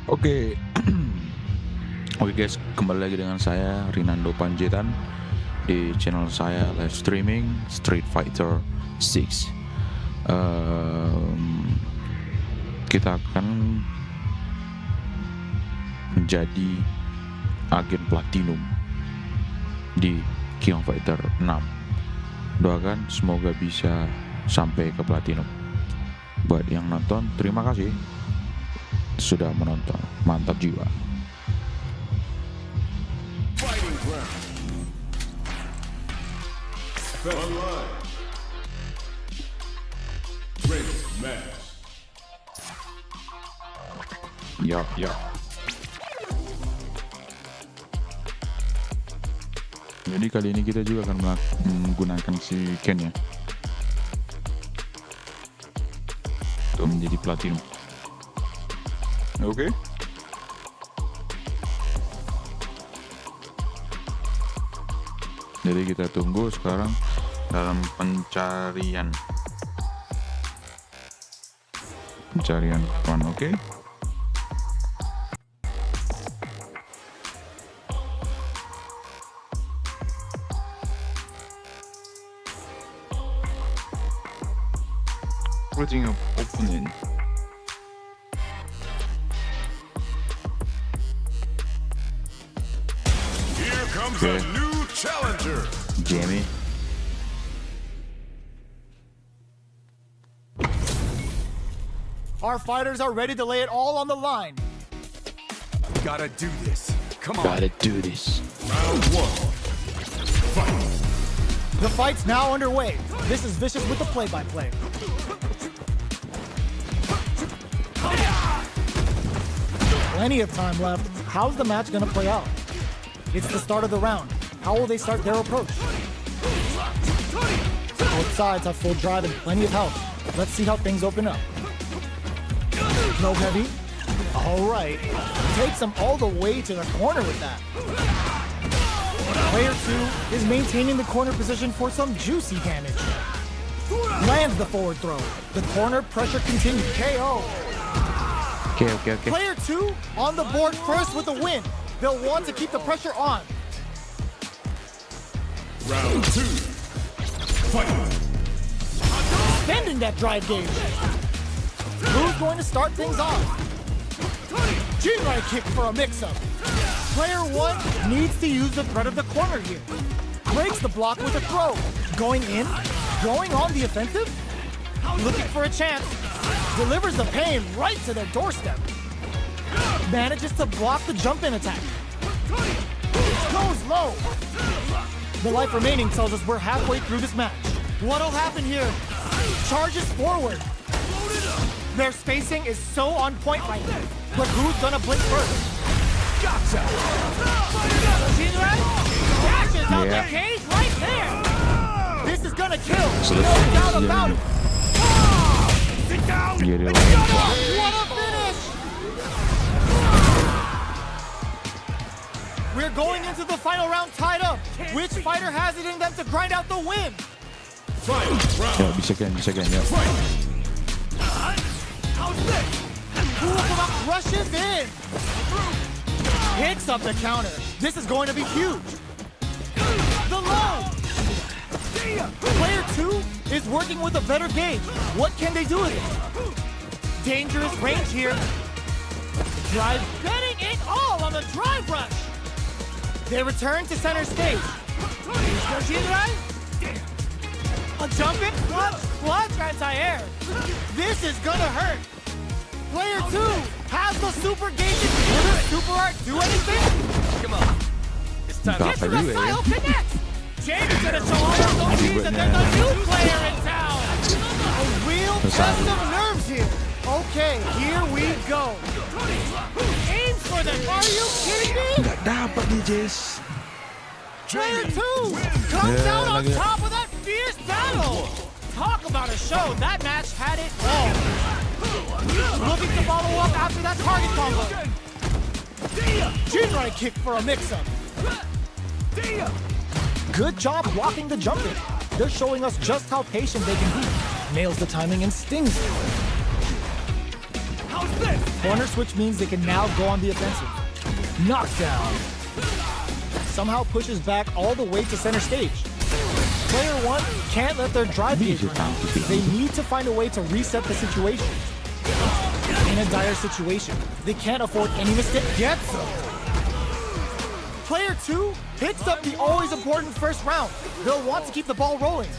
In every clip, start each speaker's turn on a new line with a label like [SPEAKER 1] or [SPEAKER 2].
[SPEAKER 1] Oke, oke guys, kembali lagi dengan saya Rinando Panjaitan di channel saya live streaming Street Fighter 6. Kita akan menjadi agen platinum di King of Fighter 6. Doakan semoga bisa sampai ke platinum. Buat yang nonton, terima kasih sudah menonton. Mantap jiwa.
[SPEAKER 2] Fighting ground. Online. Ready, match.
[SPEAKER 1] Ya. Jadi kali ini kita juga akan menggunakan si Ken ya untuk menjadi platinum. Oke. Jadi kita tunggu sekarang dalam pencarian kawan, oke? Closing of opponent.
[SPEAKER 2] Here comes
[SPEAKER 1] Okay.
[SPEAKER 2] a new challenger.
[SPEAKER 1] Jamie.
[SPEAKER 3] Our fighters are ready to lay it all on the line.
[SPEAKER 2] Gotta do this. Come on.
[SPEAKER 1] Gotta do this.
[SPEAKER 2] Round one. Fight.
[SPEAKER 3] The fight's now underway. This is Vicious with the play-by-play. Plenty of time left. How's the match gonna play out? It's the start of the round. How will they start their approach? Both sides have full drive and plenty of health. Let's see how things open up. No heavy. All right. Takes him all the way to the corner with that. Player 2 is maintaining the corner position for some juicy damage. Lands the forward throw. The corner pressure continues. KO.
[SPEAKER 1] Okay.
[SPEAKER 3] Player 2 on the board first with a win. They'll want to keep the pressure on.
[SPEAKER 2] Round two. Fight.
[SPEAKER 3] Extending that drive gauge. Who's going to start things off? Jinrai kick for a mix-up. Player 1 needs to use the threat of the corner here. Breaks the block with a throw. Going in, going on the offensive, looking for a chance. Delivers the pain right to their doorstep. Manages to block the jump-in attack. Goes low. The life remaining tells us we're halfway through this match. What'll happen here? Charges forward. Their spacing is so on point right now. But who's gonna blink first?
[SPEAKER 2] Gotcha.
[SPEAKER 3] Shinrai dashes out
[SPEAKER 1] Yeah.
[SPEAKER 3] the cage right there. This is gonna kill.
[SPEAKER 1] So
[SPEAKER 3] No
[SPEAKER 1] let's
[SPEAKER 3] doubt
[SPEAKER 1] finish
[SPEAKER 3] about it.
[SPEAKER 2] Sit down.
[SPEAKER 1] Get it
[SPEAKER 2] and
[SPEAKER 1] on.
[SPEAKER 2] shut up.
[SPEAKER 3] What a finish! We're going into the final round tied up. Which fighter has it in them to grind out the win?
[SPEAKER 2] Fight. Round.
[SPEAKER 1] Ya, bisa kan ya.
[SPEAKER 2] Fight.
[SPEAKER 3] Kurokuma rushes in. Picks up the counter. This is going to be huge. The low. Player 2 is working with a better gauge. What can they do with it? Dangerous range here. Drive betting it all on the drive rush. They return to center stage. Yoshinrai? A jump in clutch anti-air. This is gonna hurt. Player 2 has the super gauges. Will the super art do anything?
[SPEAKER 4] Come on. It's time to
[SPEAKER 1] Entah
[SPEAKER 3] Gets
[SPEAKER 1] apa
[SPEAKER 3] to the
[SPEAKER 1] juga ya.
[SPEAKER 3] style connect. James gonna show all of those teams that there's a new player in town. A real test of nerves here. Okay, here we go. Aims for them. Are you kidding me?
[SPEAKER 1] Nggak dapat nih, Jess.
[SPEAKER 3] Player 2 comes
[SPEAKER 1] Yeah,
[SPEAKER 3] out on
[SPEAKER 1] like it.
[SPEAKER 3] top of that fierce battle. Talk about a show. That match had it all. Looking to follow up after that target combo. Jinrai kick for a mix-up. Good job blocking the jump in. They're showing us just how patient they can be. Nails the timing and stings.
[SPEAKER 2] How's this?
[SPEAKER 3] Corner switch means they can now go on the offensive. Knockdown. Somehow pushes back all the way to center stage. Player one can't let their drive gauge run out. They need to find a way to reset the situation. In a dire situation, they can't afford any mistake. Gets them. Player two picks up the always important first round. They'll want to keep the ball rolling.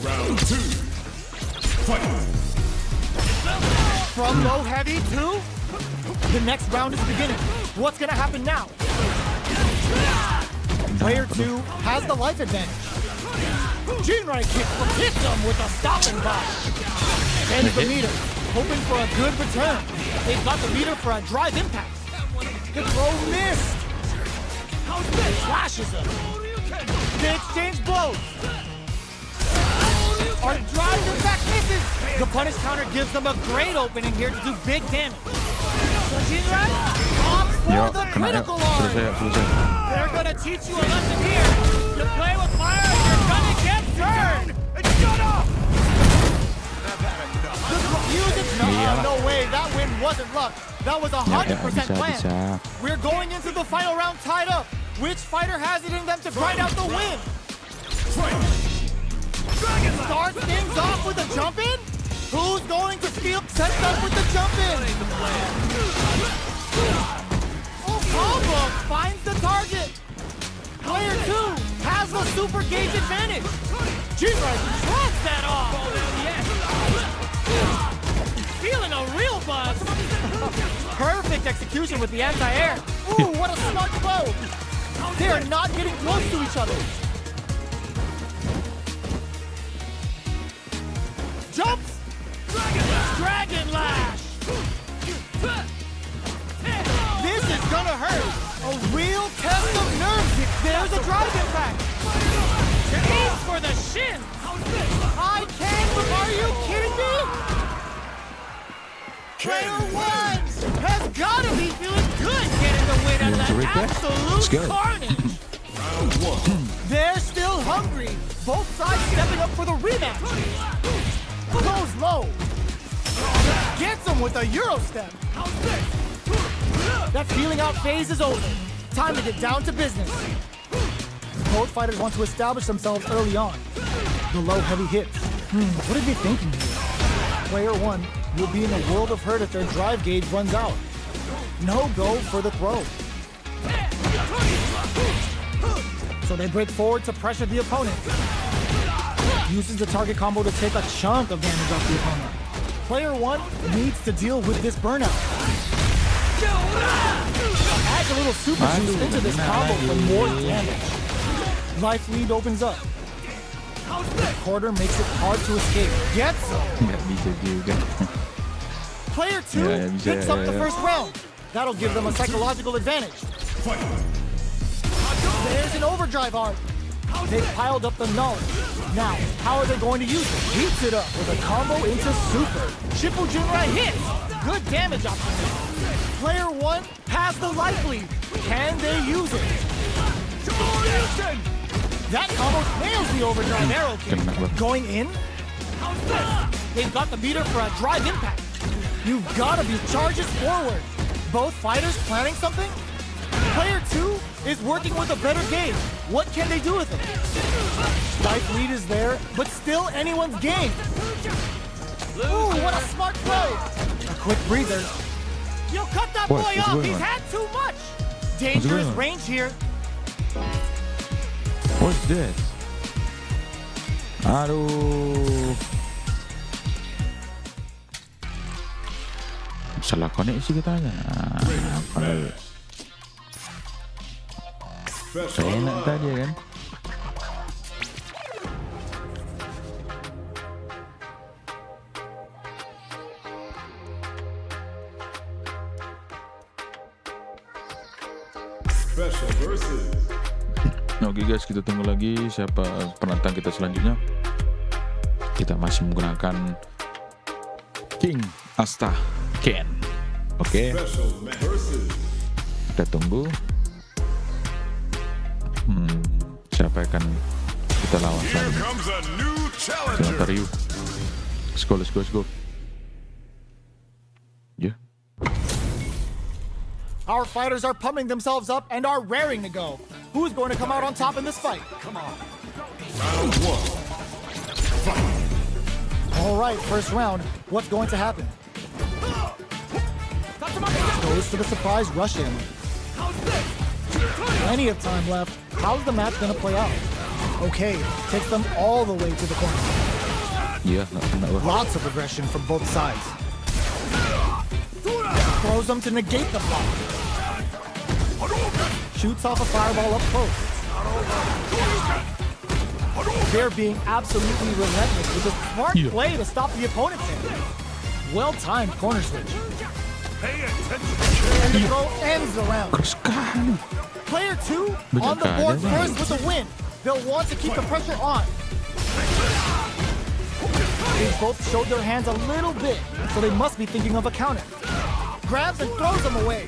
[SPEAKER 2] Round 2. Fight.
[SPEAKER 3] From low heavy to the next round is beginning. What's gonna happen now? Player two has the life advantage. Jinrai hits him with a stopping block. Bends the meter, hoping for a good return. They've got the meter for a drive impact. The throw missed. Flashes him. They exchange blows. Our drive impact misses. The punish counter gives them a great opening here to do big damage. So Jinrai opts for
[SPEAKER 1] Yuk,
[SPEAKER 3] the
[SPEAKER 1] kena yuk.
[SPEAKER 3] critical arm.
[SPEAKER 1] Selesai.
[SPEAKER 3] They're gonna teach you a lesson here. You play with fire, you're gonna get burned.
[SPEAKER 2] And shut up!
[SPEAKER 3] No way, that win wasn't luck. That was 100%
[SPEAKER 1] bisa,
[SPEAKER 3] planned.
[SPEAKER 1] bisa.
[SPEAKER 3] We're going into the final round tied up. Which fighter has it in them to grind out the win? Start things off with a jump in? Who's going to steal? Sets up with the jump in. Oh, combo finds the target. Player two has the super gauge advantage. Jinrai shreds that off. Feeling a real buzz. Perfect execution with the anti-air. Ooh, what a smart blow. They are not getting close to each other. Jumps. Dragon Lash. This is gonna hurt. A real test of nerves. There's a drive impact. Aims for the shin. I can't, but are you kidding me? Player one has got to be feeling good getting the win out of
[SPEAKER 1] to rate
[SPEAKER 3] that
[SPEAKER 1] that? Let's go.
[SPEAKER 3] absolute carnage. They're still hungry. Both sides stepping up for the rematch. Goes low. Gets him with a Euro step. That feeling out phase is over. Time to get down to business. Both fighters want to establish themselves early on. The low heavy hits. What are they thinking here? Player one will be in a world of hurt if their drive gauge runs out. No go for the throw. So they break forward to pressure the opponent. Uses the target combo to take a chunk of damage off the opponent. Player one needs to deal with this burnout. Adds a little super juice into this combo for more damage. Life lead opens up. Quarter makes it hard to escape. Gets him.
[SPEAKER 1] Nggak bisa juga.
[SPEAKER 3] Player two
[SPEAKER 1] Yeah, bisa,
[SPEAKER 3] picks up the
[SPEAKER 1] yeah.
[SPEAKER 3] first round. That'll give them a psychological advantage. There's an overdrive arc. They piled up the knowledge. Now, how are they going to use it? Beats it up with a combo into super. Shippo Jinrai hits. Good damage option. Player one has the life lead. Can they use it? That combo nails the overdrive arrow kick.
[SPEAKER 1] Kena banget.
[SPEAKER 3] Going in? They've got the meter for a drive impact. You've got to be charges forward. Both fighters planning something? Player two is working with a better gauge. What can they do with it? Life lead is there, but still anyone's game. Ooh, what a smart play. A quick breather. Yo, cut that
[SPEAKER 1] What?
[SPEAKER 3] boy
[SPEAKER 1] What's
[SPEAKER 3] off.
[SPEAKER 1] going
[SPEAKER 3] He's
[SPEAKER 1] on?
[SPEAKER 3] had too much. Dangerous
[SPEAKER 1] going on?
[SPEAKER 3] range here.
[SPEAKER 1] What's this? Aduh. Salah koneksi katanya. Kalau saya enak tadi ya kan.
[SPEAKER 2] Special versus.
[SPEAKER 1] Oke guys, kita tunggu lagi siapa penantang kita selanjutnya. Kita masih menggunakan King Asta Ken. Oke,
[SPEAKER 2] Special versus.
[SPEAKER 1] kita tunggu. Siapa yang akan kita lawan
[SPEAKER 2] Here
[SPEAKER 1] selanjutnya?
[SPEAKER 2] comes a new
[SPEAKER 1] Kita
[SPEAKER 2] challenger.
[SPEAKER 1] ntar yuk. Let's go. Ya.
[SPEAKER 3] Our fighters are pumping themselves up and are raring to go. Who's going to come out on top in this fight?
[SPEAKER 2] Come on.
[SPEAKER 5] Round one.
[SPEAKER 3] All right, first round. What's going to happen? Goes for the surprise rush in. Plenty of time left. How's the match going to play out? Okay, takes them all the way to the corner.
[SPEAKER 1] Iya, nggak kena wah.
[SPEAKER 3] Lots of aggression from both sides. Throws them to negate the block. Shoots off a fireball up close. They're being absolutely relentless with a smart
[SPEAKER 1] Yeah.
[SPEAKER 3] play to stop the opponent's hand. Well-timed corner switch.
[SPEAKER 2] Pay attention.
[SPEAKER 3] And the throw ends the round.
[SPEAKER 1] Keras sekali.
[SPEAKER 3] Player 2
[SPEAKER 1] Banyak
[SPEAKER 3] on the board
[SPEAKER 1] keadaan.
[SPEAKER 3] first with the win. They'll want to keep the pressure on. They both showed their hands a little bit, so they must be thinking of a counter. Grabs and throws them away.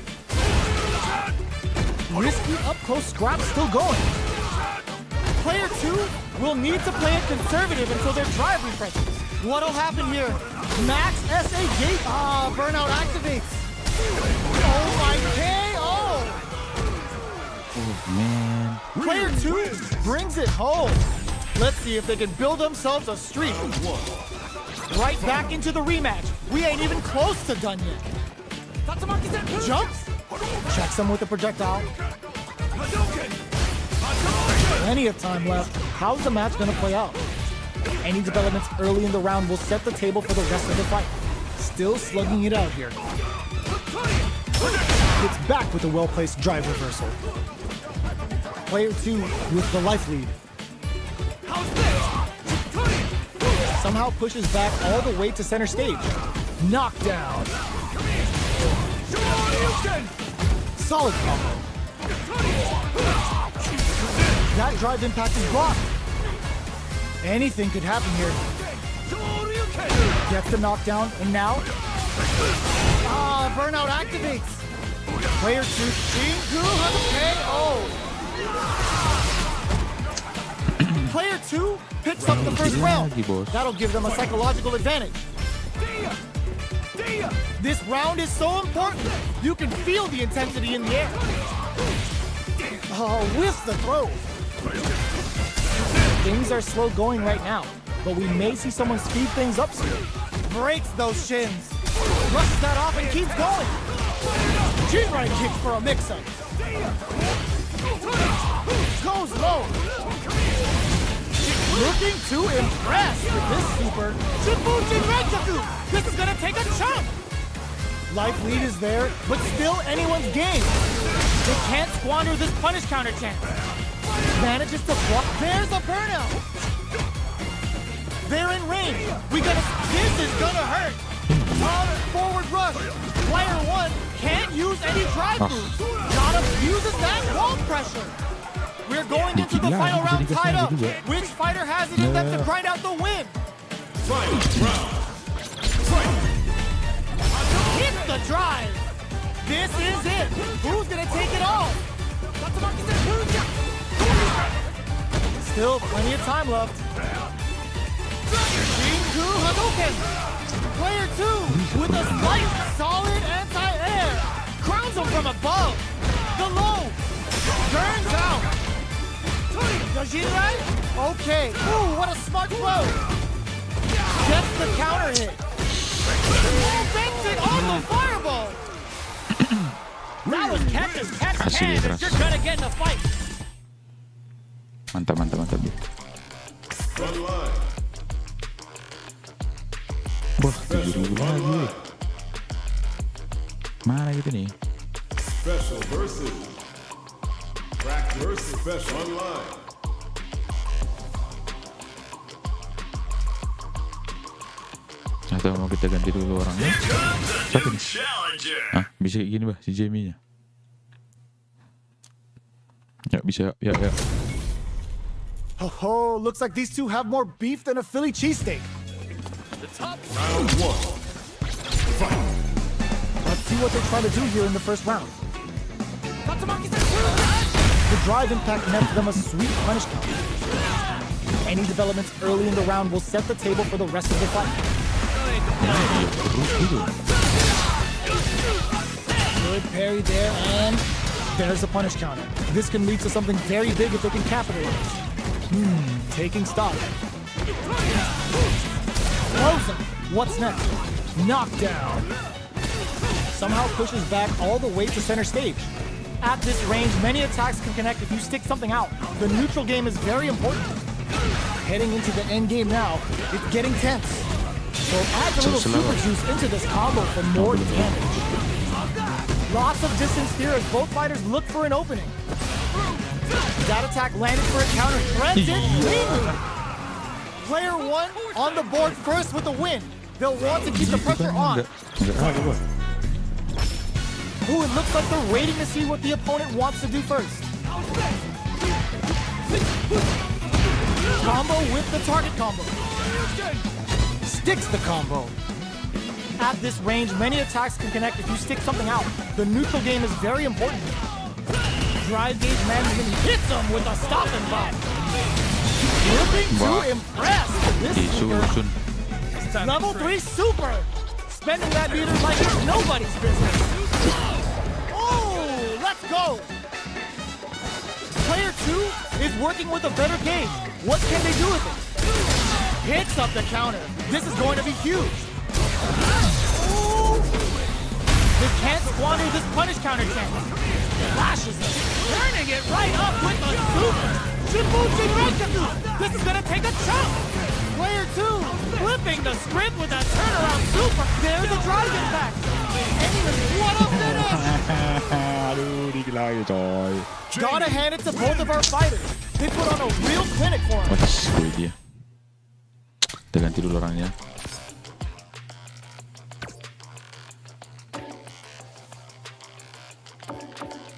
[SPEAKER 3] Risky up-close scrap still going. Player 2 will need to play it conservative until their drive refreshes. What'll happen here? Max SA gate. Burnout activates. Oh my KO!
[SPEAKER 1] Oh man.
[SPEAKER 3] Player 2 brings it home. Let's see if they can build themselves a streak. Right back into the rematch. We ain't even close to done yet. Jumps. Checks him with the projectile. Plenty of time left. How's the match gonna play out? Any developments early in the round will set the table for the rest of the fight. Still slugging it out here. Gets back with a well-placed drive reversal. Player 2 with the life lead. Somehow pushes back all the way to center stage. Knockdown. Solid combo. That drive impact is blocked. Anything could happen here. Gets the knockdown, and now... Burnout activates. Player 2, Shinku has a KO. Player 2 picks up the first round.
[SPEAKER 1] Lagi, bos.
[SPEAKER 3] That'll give them a psychological advantage. This round is so important. You can feel the intensity in the air. With the throw. Things are slow going right now, but we may see someone speed things up soon. Breaks those shins. Brushes that off and keeps going. G-right kick for a mix-up. Goes low. Looking to impress with this super. Shibuchi Renjaku! This is gonna take a chunk! Life lead is there, but still anyone's game. They can't squander this punish counter chance. Manages to block. There's a burnout! They're in range. This is gonna hurt. Forward rush. Player 1 can't use any drive moves. Gotta uses that wall pressure. We're going into the final round tied up. Which fighter has it in them to grind out the win?
[SPEAKER 5] Final round.
[SPEAKER 3] Hit the drive. This is it. Who's gonna take it all? Still plenty of time left. Shinku Hadouken. Player 2 with a slight solid anti-air. Crowns him from above. The low. Turns out. Yoshirai? Okay. Ooh, what a smart throw. Gets the counter hit. Banks it on the fireball. That was catch as catch can if you're gonna get in a fight.
[SPEAKER 1] Mantap, mantap, mantap.
[SPEAKER 5] Front line.
[SPEAKER 1] Wah, 7.000 lagi. Mana gitu nih?
[SPEAKER 5] Special versus. Crack versus special online.
[SPEAKER 1] Atau mau kita ganti dulu orangnya? Siapa nih? Hah? Bisa kayak gini bah, si Jamie-nya? Ya, bisa. Ya.
[SPEAKER 3] Oh, looks like these two have more beef than a Philly cheesesteak.
[SPEAKER 5] Round one. Fight.
[SPEAKER 3] Let's see what they try to do here in the first round. The drive impact nets them a sweet punish counter. Any developments early in the round will set the table for the rest of the fight. Good parry there, and there's a punish counter. This can lead to something very big if they can capitalize. Taking stock. Frozen. What's next? Knockdown. Somehow pushes back all the way to center stage. At this range, many attacks can connect if you stick something out. The neutral game is very important. Heading into the end game now, it's getting tense. So add a little super juice into this combo for more damage. Lots of distance here as both fighters look for an opening. That attack landed for a counter, threads it cleanly. Player one on the board first with a win. They'll want to keep the pressure on. Ooh, it looks like they're waiting to see what the opponent wants to do first. Combo with the target combo. Sticks the combo. At this range, many attacks can connect if you stick something out. The neutral game is very important. Drive gauge management hits him with a stop and bop. Looking to impress. This super. Level 3 super. Spending that meter like it's nobody's business. Oh, let's go. Player 2 is working with a better gauge. What can they do with it? Hits up the counter. This is going to be huge. Ooh. They can't squander this punish counter chance. Flashes it, turning it right up with the super. Shibuchi Reikaku. This is going to take a chunk. Player 2 flipping the script with a turnaround super. There's a drive impact. And what a finish. Gotta hand it to both of our fighters. They put on a real clinic for him.
[SPEAKER 1] Gue dia. Kita ganti dulu orangnya.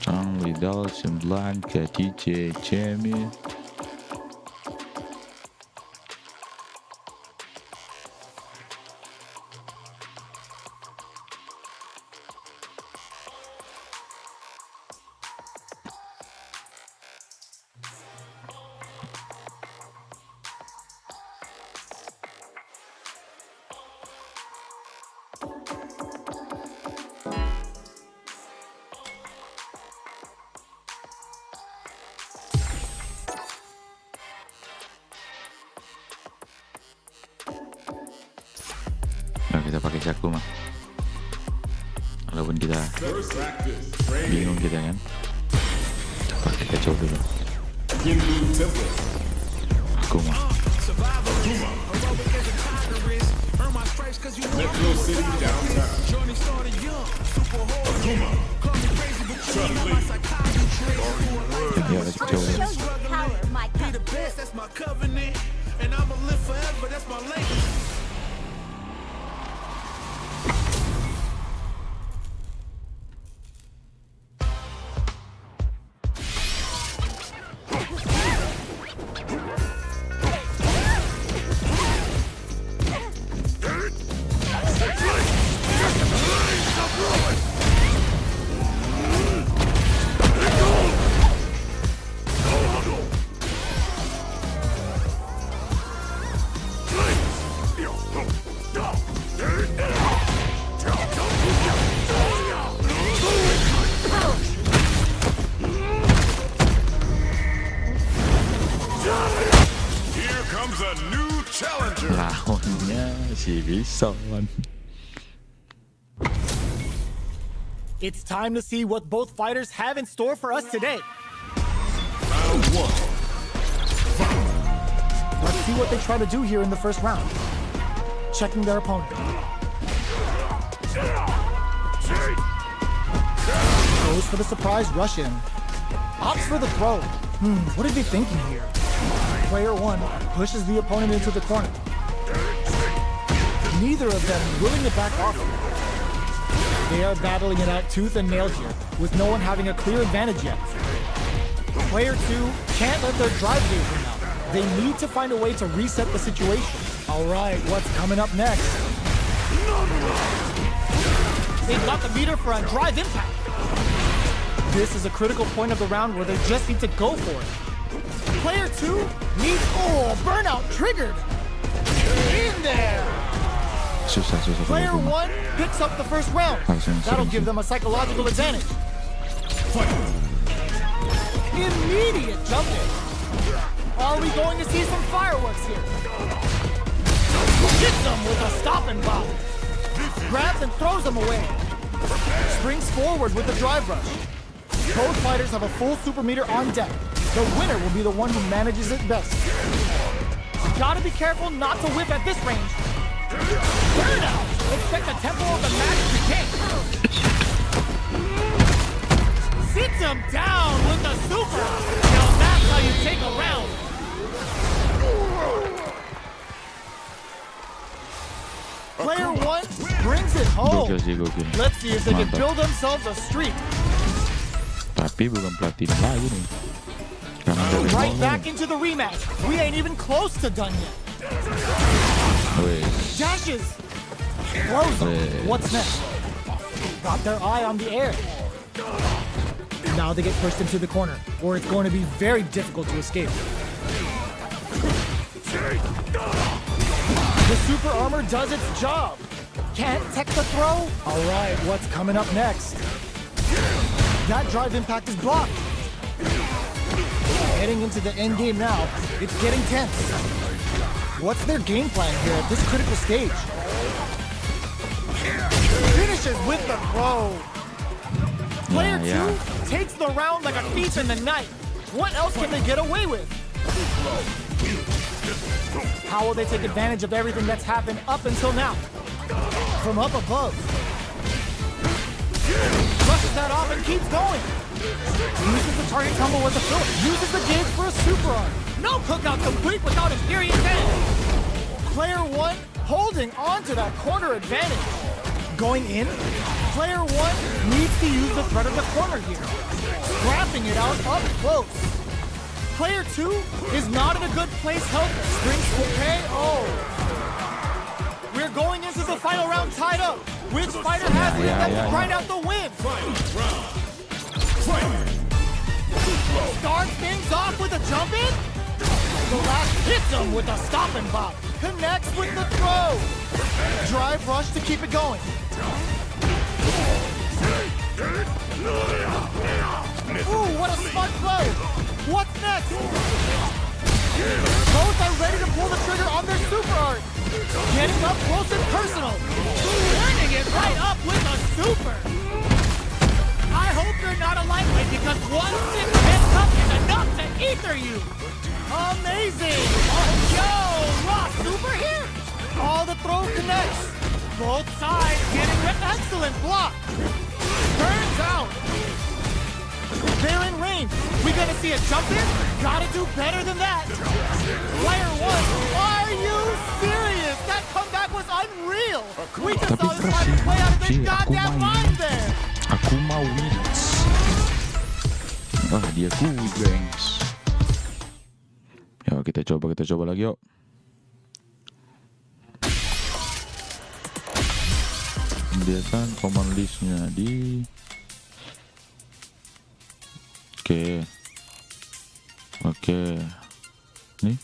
[SPEAKER 1] Chang Lidal 9 ke DJ Jamie. Nah, kita pakai Shaku mah. Walaupun kita bingung kita kan. Kita pakai kacau dulu. Aku mah.
[SPEAKER 5] Metro City downtown. Akuma. Chun-Li.
[SPEAKER 1] Ya, kacau.
[SPEAKER 6] That's my covenant, and I'ma live forever. That's my legacy.
[SPEAKER 1] Lawannya si Bison.
[SPEAKER 3] It's time to see what both fighters have in store for us today.
[SPEAKER 5] Round 1.
[SPEAKER 3] Let's see what they try to do here in the first round. Checking their opponent. Goes for the surprise rush in. Opts for the throw. What are they thinking here? Player 1 pushes the opponent into the corner. Neither of them willing to back off. They are battling it out tooth and nail here, with no one having a clear advantage yet. Player 2 can't let their drive gauge run out. They need to find a way to reset the situation. All right, what's coming up next? They've got the meter for a drive impact. This is a critical point of the round where they just need to go for it. Player 2 needs, burnout triggered. In there.
[SPEAKER 1] susah kalau
[SPEAKER 3] Player
[SPEAKER 1] rumah.
[SPEAKER 3] 1 picks up the first round.
[SPEAKER 1] Harusnya
[SPEAKER 3] That'll
[SPEAKER 1] sering
[SPEAKER 3] give
[SPEAKER 1] sih.
[SPEAKER 3] them a psychological advantage. Immediate jump in. Are we going to see some fireworks here? Hits them with a stop and pop. Grabs and throws them away. Springs forward with the drive rush. Both fighters have a full super meter on deck. The winner will be the one who manages it best. Gotta be careful not to whip at this range. Burnout! Expect the tempo of the match to kick. Sits him down with the super. Now that's how you take a round. Player 1 brings it home.
[SPEAKER 1] Gokil sih, gokil.
[SPEAKER 3] Let's see if they can
[SPEAKER 1] Mantap.
[SPEAKER 3] build themselves a streak.
[SPEAKER 1] Tapi bukan platinum lagi nih. Karena dari
[SPEAKER 3] Right
[SPEAKER 1] nol
[SPEAKER 3] back
[SPEAKER 1] nih.
[SPEAKER 3] into the rematch. We ain't even close to done yet.
[SPEAKER 1] Wes.
[SPEAKER 3] Dashes. Throws them.
[SPEAKER 1] Wes.
[SPEAKER 3] What's next? Got their eye on the air. Now they get pushed into the corner, or it's going to be very difficult to escape. The super armor does its job. Can't tech the throw? All right, what's coming up next? That drive impact is blocked. Heading into the end game now, it's getting tense. What's their game plan here at this critical stage? Finishes with the throw. Player
[SPEAKER 1] Yeah,
[SPEAKER 3] 2 takes the round like a thief in the night. What else can they get away with? How will they take advantage of everything that's happened up until now? From up above. Brushes that off and keeps going. Uses the target combo as a fill. Uses the gauge for a super arm. No cookout complete without his furious end. Player 1 holding on to that corner advantage. Going in, player 1 needs to use the threat of the corner here. Scrapping it out up close. Player 2 is not in a good place health. Springs for KO. We're going into the final round tied up. Which fighter has it that will grind out the win? Start things off with a jump in. The last hits him with a stop and pop. Connects with the throw. Drive rush to keep it going. Ooh, what a smart throw. What's next? Both are ready to pull the trigger on their super art. Getting up close and personal. Turning it right up with a super. I hope you're not a lightweight because one sick head cup is enough to ether you. Amazing. Yo, raw super here. All the throw connects. Both sides getting an excellent block. Turns out. They're in range. We gonna see a jump in? Gotta do better than that. Player 1, are you serious? That comeback was unreal. We just
[SPEAKER 1] Tapi
[SPEAKER 3] saw this
[SPEAKER 1] keras
[SPEAKER 3] fighter
[SPEAKER 1] sih.
[SPEAKER 3] play out of
[SPEAKER 1] Sih,
[SPEAKER 3] their
[SPEAKER 1] aku
[SPEAKER 3] goddamn
[SPEAKER 1] main.
[SPEAKER 3] mind there.
[SPEAKER 1] Aku mau wins. Wah, dia kui, gengs. Yuk, kita coba lagi yuk. Dia kan command listnya di Oke. Nih.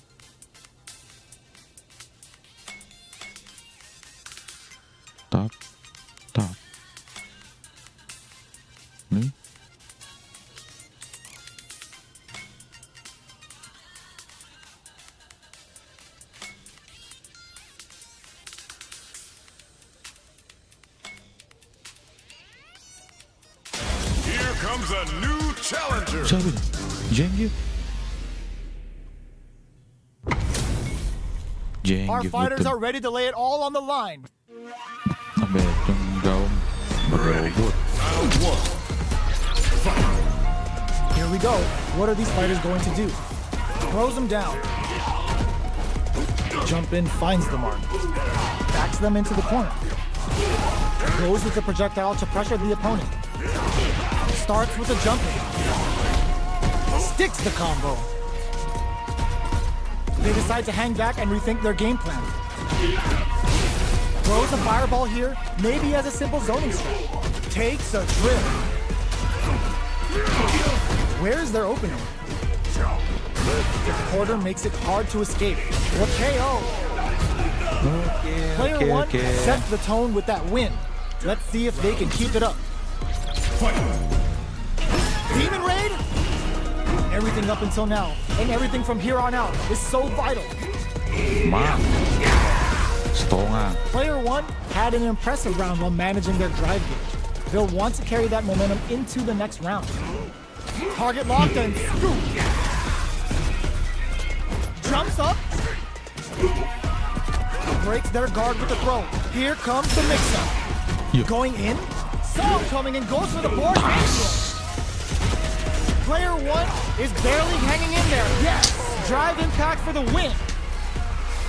[SPEAKER 1] Tap. Nih.
[SPEAKER 5] Here comes a new challenger.
[SPEAKER 1] Siapa ini? Jenggyu.
[SPEAKER 3] Our
[SPEAKER 1] Jenggyu
[SPEAKER 3] fighters
[SPEAKER 1] betul.
[SPEAKER 3] are ready to lay it all on the line.
[SPEAKER 1] Sampai gaum berebut.
[SPEAKER 5] Round one.
[SPEAKER 3] Here we go. What are these fighters going to do? Throws them down. Jump in, finds the mark. Backs them into the corner. Goes with the projectile to pressure the opponent. Starts with a jump in. Sticks the combo. They decide to hang back and rethink their game plan. Throws a fireball here, maybe as a simple zoning strat. Takes a trip. Where's their opening? The quarter makes it hard to escape. What KO? Player one sets the tone with that win. Let's see if they can keep it up. Demon Raid? Everything up until now, and everything from here on out is so vital.
[SPEAKER 1] Ma. Stonga.
[SPEAKER 3] Player one had an impressive round while managing their drive gauge. They'll want to carry that momentum into the next round. Target locked and scoop. Jumps up. Breaks their guard with the throw. Here comes the mix-up.
[SPEAKER 1] Yeah.
[SPEAKER 3] Going in. Song coming and goes for the board. Player one is barely hanging in there. Yes! Drive impact for the win.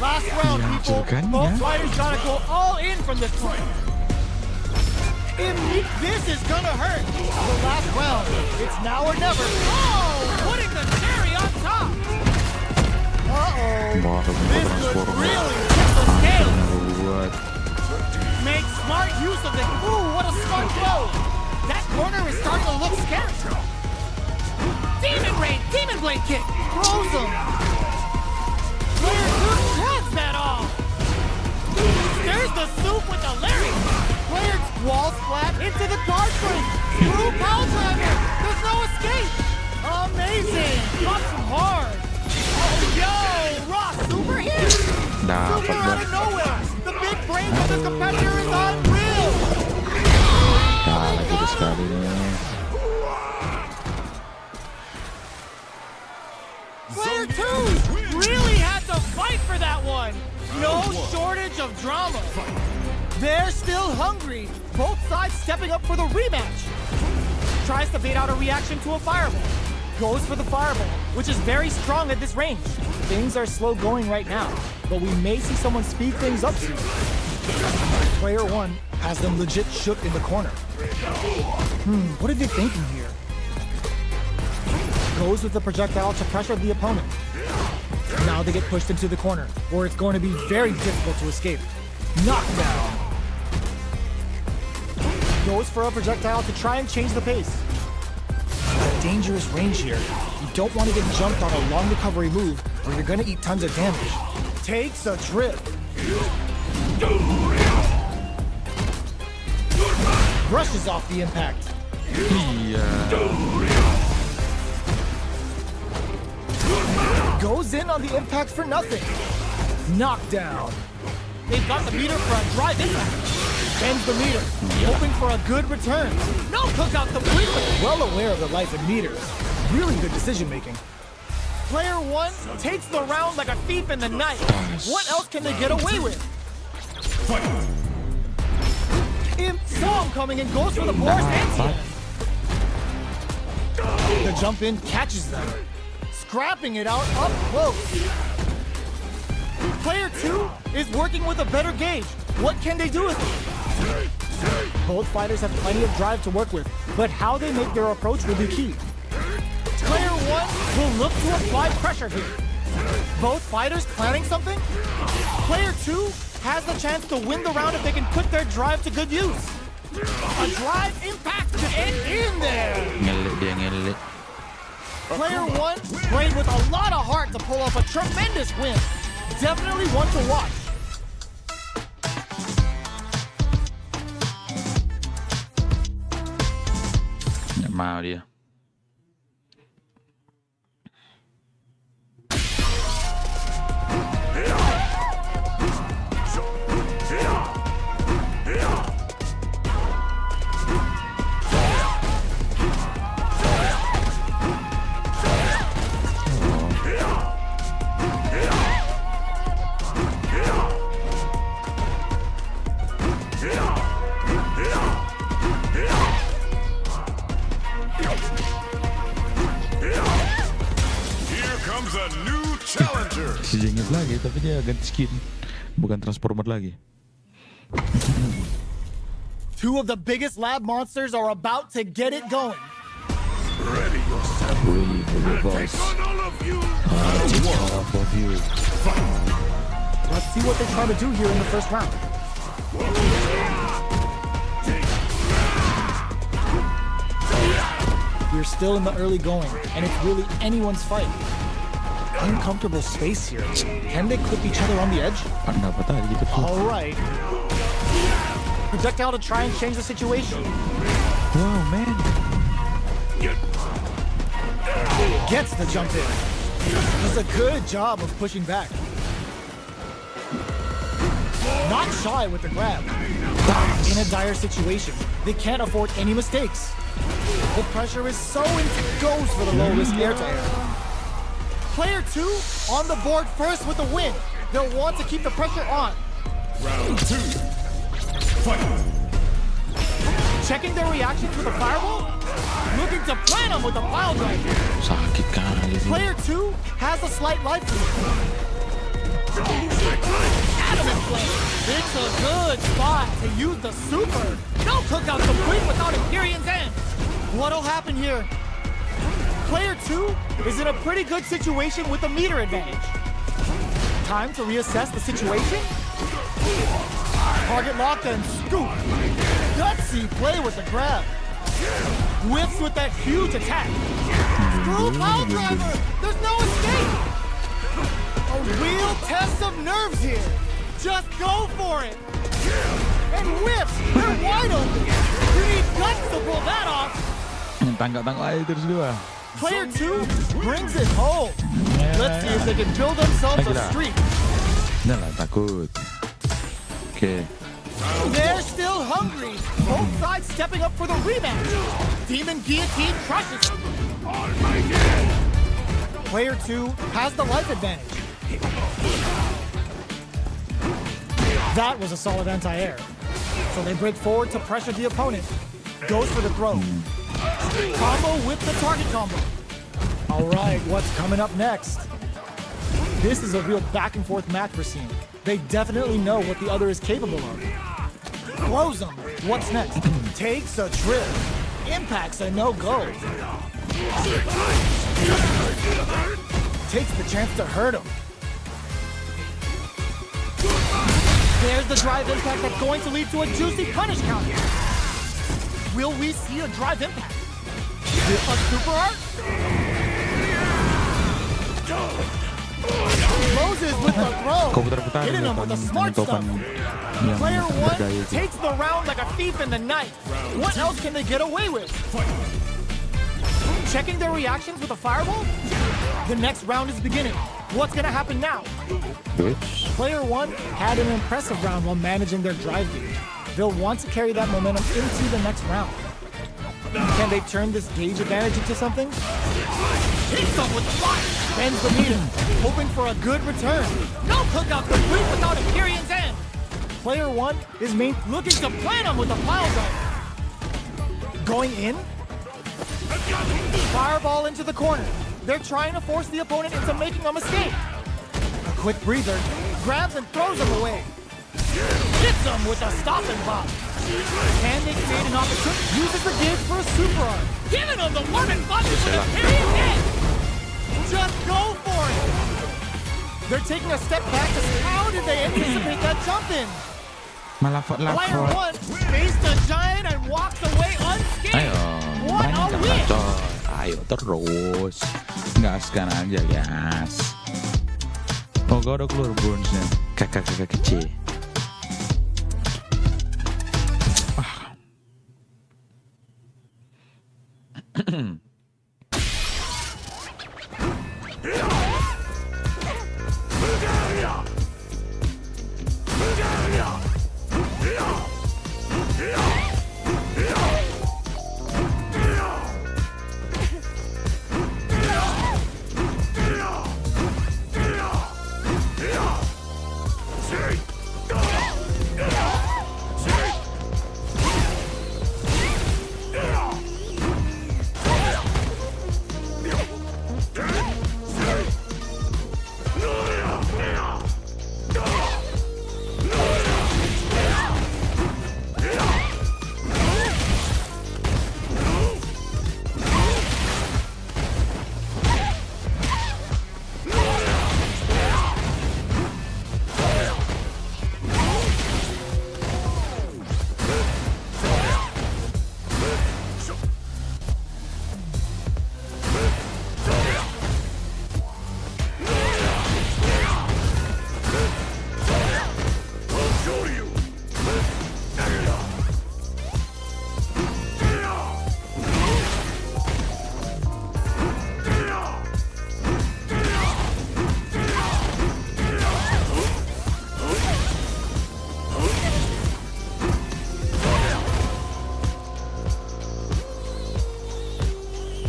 [SPEAKER 3] Last round,
[SPEAKER 1] Yeah,
[SPEAKER 3] people.
[SPEAKER 1] Jurgen,
[SPEAKER 3] Both
[SPEAKER 1] yeah.
[SPEAKER 3] fighters gotta go all in from this point. This is gonna hurt. The last round. It's now or never. Oh! Putting the cherry on top. Uh-oh.
[SPEAKER 1] Wah,
[SPEAKER 3] This could really tip the scale.
[SPEAKER 1] Buat.
[SPEAKER 3] Make smart use of it. Ooh, what a smart throw. That corner is starting to look scary. Demon Raid, Demon Blade kick. Throws him. Player two cuts that off. There's the soup with the Larry. Player wall splat into the guard frame. Screw power driver. There's no escape. Amazing. Drops him hard. Oh, yo, Ross, super hit.
[SPEAKER 1] Dapat
[SPEAKER 3] Super out
[SPEAKER 1] buat.
[SPEAKER 3] of nowhere. The big brain of the competitor is unreal.
[SPEAKER 1] Kalah kita sekali nih.
[SPEAKER 3] Player two really had to fight for that one. No shortage of drama. They're still hungry. Both sides stepping up for the rematch. Tries to bait out a reaction to a fireball. Goes for the fireball, which is very strong at this range. Things are slow going right now, but we may see someone speed things up soon. Player one has them legit shook in the corner. What are they thinking here? Goes with the projectile to pressure the opponent. Now they get pushed into the corner, where it's going to be very difficult to escape. Knockdown. Goes for a projectile to try and change the pace. A dangerous range here. You don't want to get jumped on a long recovery move, or you're going to eat tons of damage. Takes a trip. Brushes off the impact.
[SPEAKER 1] Iya.
[SPEAKER 3] Goes in on the impact for nothing. Knockdown. They've got the meter for a drive impact. Bends the meter, hoping for a good return. No cookout completely. Well aware of the life and meters. Really good decision making. Player one takes the round like a thief in the night. What else can they get away with? Imp Song coming and goes for the boar's anti. The jump in catches them. Scrapping it out up close. Player two is working with a better gauge. What can they do with it? Both fighters have plenty of drive to work with, but how they make their approach will be key. Player one will look to apply pressure here. Both fighters planning something? Player two has the chance to win the round if they can put their drive to good use. A drive impact to end in there.
[SPEAKER 1] Ngelik dia ngelik.
[SPEAKER 3] Player one played with a lot of heart to pull off a tremendous win. Definitely one to watch.
[SPEAKER 1] Nggak mau dia.
[SPEAKER 5] Here comes a new challenger.
[SPEAKER 1] Si Zenith lagi, tapi dia ganti skin, bukan transformer lagi.
[SPEAKER 3] Two of the biggest lab monsters are about to get it going.
[SPEAKER 5] Ready yourself.
[SPEAKER 1] Wih, bos.
[SPEAKER 5] On all of you.
[SPEAKER 1] All of you.
[SPEAKER 3] Let's see what they try to do here in the first round. We're still in the early going, and it's really anyone's fight. uncomfortable space here. Can they clip each other on the edge?
[SPEAKER 1] Nggak apa tadi gitu tuh.
[SPEAKER 3] All right. Projectile to try and change the situation.
[SPEAKER 1] Wow, man.
[SPEAKER 3] Gets the jump in. Does a good job of pushing back. Not shy with the grab. In a dire situation, they can't afford any mistakes. The pressure is so intense. Goes for the low-risk air-to-air. Player 2 on the board first with the win. They'll want to keep the pressure on.
[SPEAKER 5] Round 2. Fight.
[SPEAKER 3] Checking their reactions with a fireball. Looking to plan them with a pile driver.
[SPEAKER 1] Sakit kali sih.
[SPEAKER 3] Player 2 has a slight life lead. Adamant play. It's a good spot to use the super. No cookout complete without Empyrean's end. What'll happen here? Player 2 is in a pretty good situation with a meter advantage. Time to reassess the situation. Target locked and scoop. Gutsy play with the grab. Whiffs with that huge attack. Screw pile driver. There's no escape. A real test of nerves here. Just go for it. And whiffs. They're wide open. You need guts to pull that off.
[SPEAKER 1] Tangga-tangga aja terus dua.
[SPEAKER 3] Player 2 brings it home. Let's see if they can build themselves a streak.
[SPEAKER 1] Udah lah, takut. Oke.
[SPEAKER 3] They're still hungry. Both sides stepping up for the rematch. Demon Guillotine crushes them. Player 2 has the life advantage. That was a solid anti-air. So they break forward to pressure the opponent. Goes for the throw. Combo with the target combo. All right, what's coming up next? This is a real back and forth match we're seeing. They definitely know what the other is capable of. Throws him. What's next? Takes a trip. Impacts a no-go. Takes the chance to hurt him. There's the drive impact that's going to lead to a juicy punish counter. Will we see a drive impact? A super art? Moses with the throw.
[SPEAKER 1] Putar-putar
[SPEAKER 3] Hitting him with a smart stuff.
[SPEAKER 1] yang
[SPEAKER 3] Player 1
[SPEAKER 1] berdaya itu.
[SPEAKER 3] takes the round like a thief in the night. What else can they get away with? Checking their reactions with a fireball? The next round is beginning. What's gonna happen now?
[SPEAKER 1] Bitch.
[SPEAKER 3] Player 1 had an impressive round while managing their drive gauge. They'll want to carry that momentum into the next round. Can they turn this gauge advantage into something? Hits up with the fire! Bends the meter, hoping for a good return. No cookout complete without Empyrean's end! Player 1 is looking to plan him with a pile driver. Going in? Fireball into the corner. They're trying to force the opponent into making a mistake. A quick breather, grabs and throws him away. Hits him with a stop and pop. Can they create an opportunity? Uses the gauge for a super arm. Giving him the warming button with a period hit. Just go for it. They're taking a step back to see how did they anticipate that jump in.
[SPEAKER 1] Malafat
[SPEAKER 3] Player 1 faced a giant and walks away unscathed.
[SPEAKER 1] Ayo,
[SPEAKER 3] What a
[SPEAKER 1] banyak
[SPEAKER 3] win.
[SPEAKER 1] coy. Ayo terus. Gaskan aja, gas. Oh, gak udah keluar bonusnya. Kakak-kakak kecil.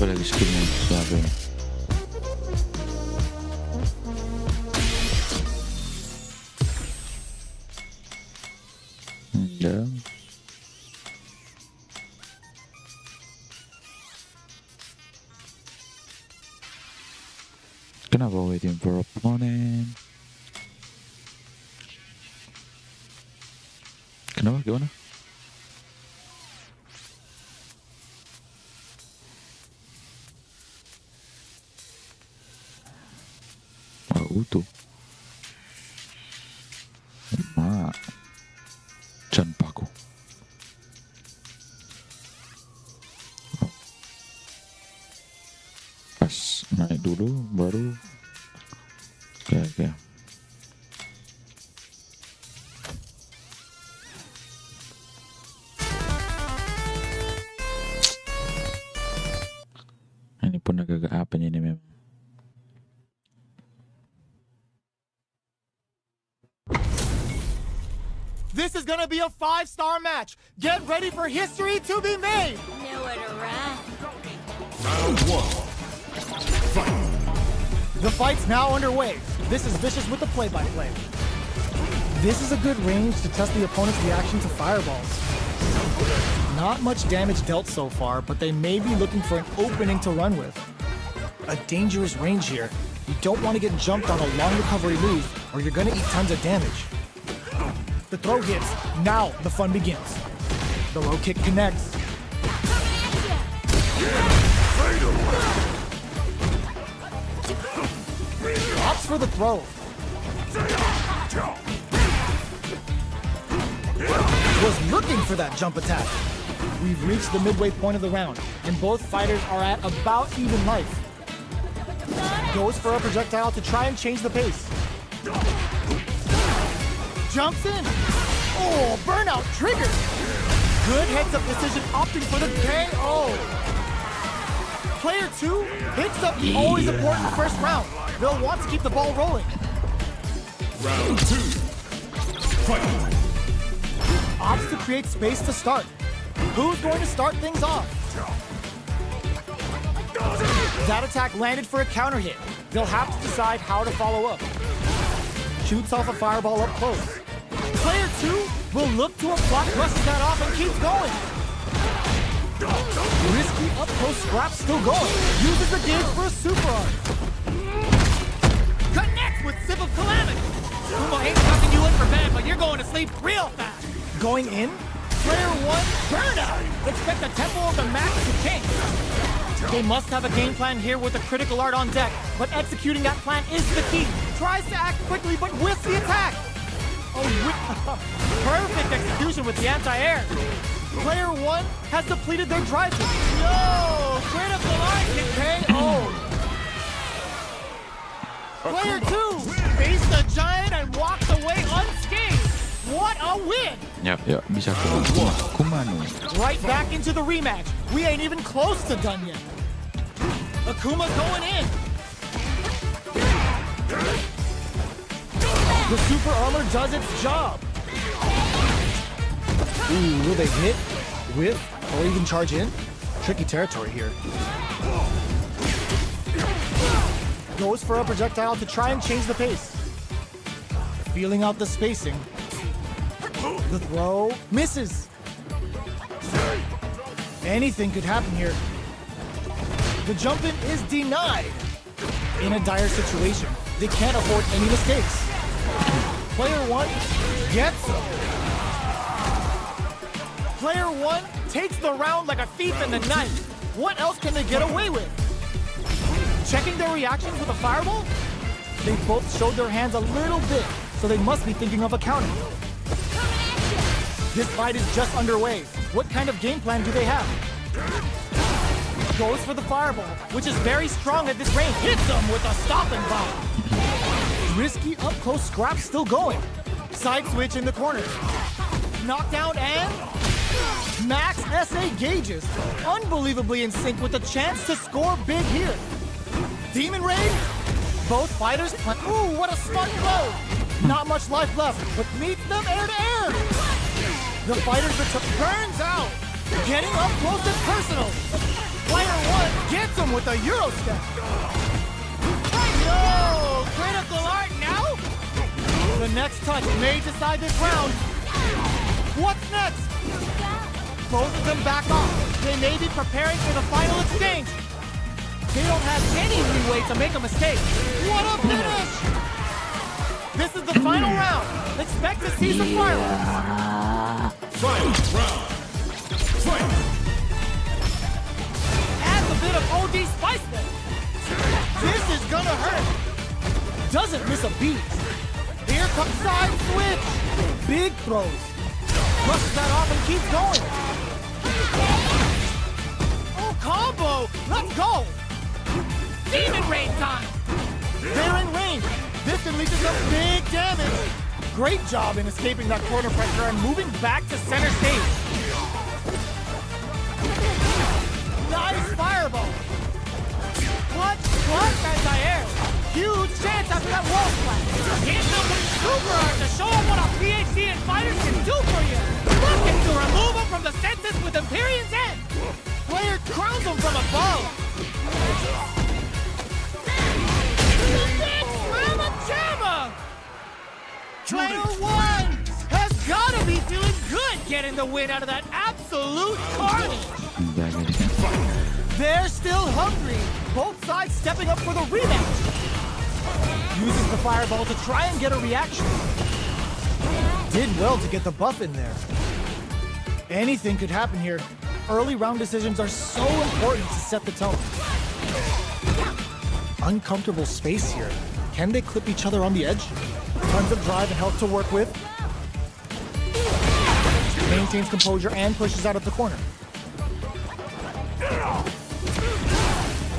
[SPEAKER 1] Apa lagi skillnya siapa ini? Ya. Kenapa waiting for opponent? Kenapa? Gimana? Utuh. Jangan paku. Pas naik dulu baru kayak. Ini pun agak apanya ini memang.
[SPEAKER 3] This is gonna be a 5-star match. Get ready for history to be made.
[SPEAKER 7] Nowhere to run.
[SPEAKER 5] Round 1.
[SPEAKER 3] The fight's now underway. This is Vicious with the play-by-play. This is a good range to test the opponent's reaction to fireballs. Not much damage dealt so far, but they may be looking for an opening to run with. A dangerous range here. You don't want to get jumped on a long recovery move, or you're gonna eat tons of damage. The throw hits. Now the fun begins. The low kick connects. Opts for the throw. Was looking for that jump attack. We've reached the midway point of the round, and both fighters are at about even life. Goes for a projectile to try and change the pace. Jumps in. Oh, burnout triggered. Good heads-up decision opting for the KO. Player 2 hits up the always important first round. They'll want to keep the ball rolling.
[SPEAKER 5] Round 2. Fight.
[SPEAKER 3] Opts to create space to start. Who's going to start things off? That attack landed for a counter hit. They'll have to decide how to follow up. Shoots off a fireball up close. Player 2 will look to a block, brushes that off, and keeps going. Risky up-close scrap still going. Uses the gauge for a super arc. Connects with Sip of Calamity. Kumo ain't tucking you in for bed, but you're going to sleep real fast. Going in? Player 1, burnout. Expect the tempo of the match to change. They must have a game plan here with a critical art on deck, but executing that plan is the key. Tries to act quickly, but whiffs the attack. Perfect execution with the anti-air. Player 1 has depleted their drive. No! Critical art can KO. Player 2 faced the giant and walked away unscathed. What a win!
[SPEAKER 1] Ya, bisa Kumano.
[SPEAKER 3] Right back into the rematch. We ain't even close to done yet. Akuma's going in. The super armor does its job. Ooh, will they hit, whiff, or even charge in? Tricky territory here. Goes for a projectile to try and change the pace. Feeling out the spacing. The throw misses. Anything could happen here. The jump in is denied. In a dire situation, they can't afford any mistakes. Player 1 gets them. Player 1 takes the round like a thief in the night. What else can they get away with? Checking their reactions with a fireball? They both showed their hands a little bit, so they must be thinking of a counter. This fight is just underway. What kind of game plan do they have? Goes for the fireball, which is very strong at this range. Hits them with a stopping bomb. Risky up-close scrap still going. Side switch in the corner. Knockdown and max SA gauges. Unbelievably in sync with the chance to score big here. Demon Raid? Both fighters ooh, what a smart blow. Not much life left, but meets them air to air. The fighters burns out. Getting up close and personal. Player 1 Gets him with a Euro step. Yo, critical art now? The next touch may decide this round. What's next? Both of them back off. They may be preparing for the final exchange. They don't have any leeway to make a mistake. What a finish! This is the final round. Expect to see some fireworks.
[SPEAKER 5] Final round. Fight.
[SPEAKER 3] Adds a bit of OD spice there. This is gonna hurt. Doesn't miss a beat. Here comes side switch. Big throws. Brushes that off and keeps going. Oh, combo! Let's go! Demon Rain time! They're in range. This unleashes some big damage. Great job in escaping that corner pressure and moving back to center stage. Nice fireball. Clutch anti-air. Huge chance after that wall splash. Here's something super hard to show them what a PhD in fighters can do for you. Looking to remove him from the census with Empyrean's End. Player crowns him from above. Big Mama Jamma! Player 1 has gotta be feeling good getting the win out of that absolute carnage. They're still hungry. Both sides stepping up for the rematch. Uses the fireball to try and get a reaction. Did well to get the buff in there. Anything could happen here. Early round decisions are so important to set the tone. Uncomfortable space here. Can they clip each other on the edge? Tons of drive and health to work with. Maintains composure and pushes out of the corner.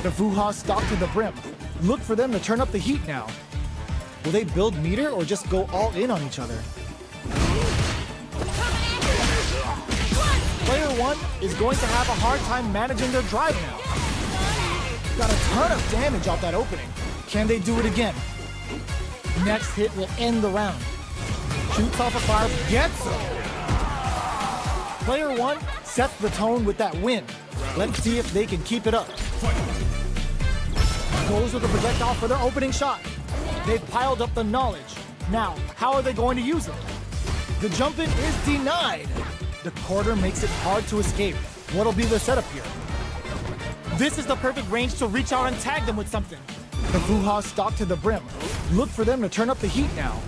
[SPEAKER 3] The Vuha stock to the brim. Look for them to turn up the heat now. Will they build meter or just go all in on each other? Player 1 is going to have a hard time managing their drive now. Got a ton of damage off that opening. Can they do it again? Next hit will end the round. Shoots off a fire, gets him. Player 1 sets the tone with that win. Let's see if they can keep it up. Goes with a projectile for their opening shot. They've piled up the knowledge. Now, how are they going to use it? The jump-in is denied. The quarter makes it hard to escape. What'll be the setup here? This is the perfect range to reach out and tag them with something. The Vuha stock to the brim. Look for them to turn up the heat now.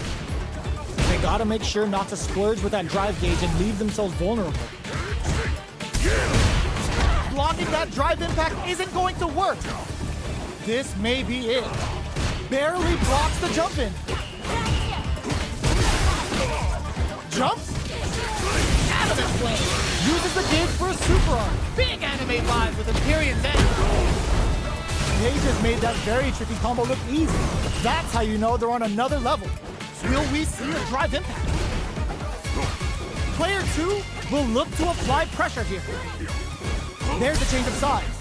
[SPEAKER 3] They gotta make sure not to splurge with that drive gauge and leave themselves vulnerable. Blocking that drive impact isn't going to work. This may be it. Barely blocks the jump-in. Jumps? Adamant flame. Uses the gauge for a super arm. Big anime vibes with Empyrean's End. Gage has made that very tricky combo look easy. That's how you know they're on another level. Will we see a drive impact? Player 2 will look to apply pressure here. There's the change of sides.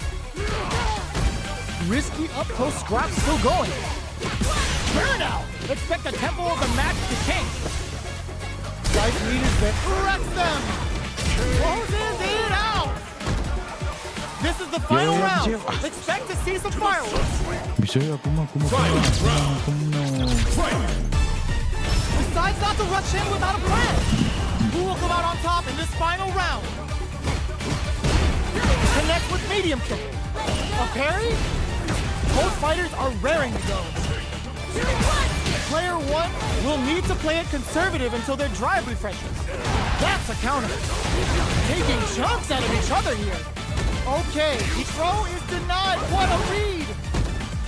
[SPEAKER 3] Risky up-close scrap still going. Burnout! Expect the tempo of the match to change. Life leaders that wrecks them. Closes it out. This is the final round. Expect to see some fireworks.
[SPEAKER 1] Bisa ya, aku mau.
[SPEAKER 3] Decides not to rush in without a plan. Who will come out on top in this final round? Connects with medium kick. A parry? Both fighters are raring to go. Player 1 will need to play it conservative until their drive refreshes. That's a counter. Taking chunks out of each other here. Okay, the throw is denied. What a read!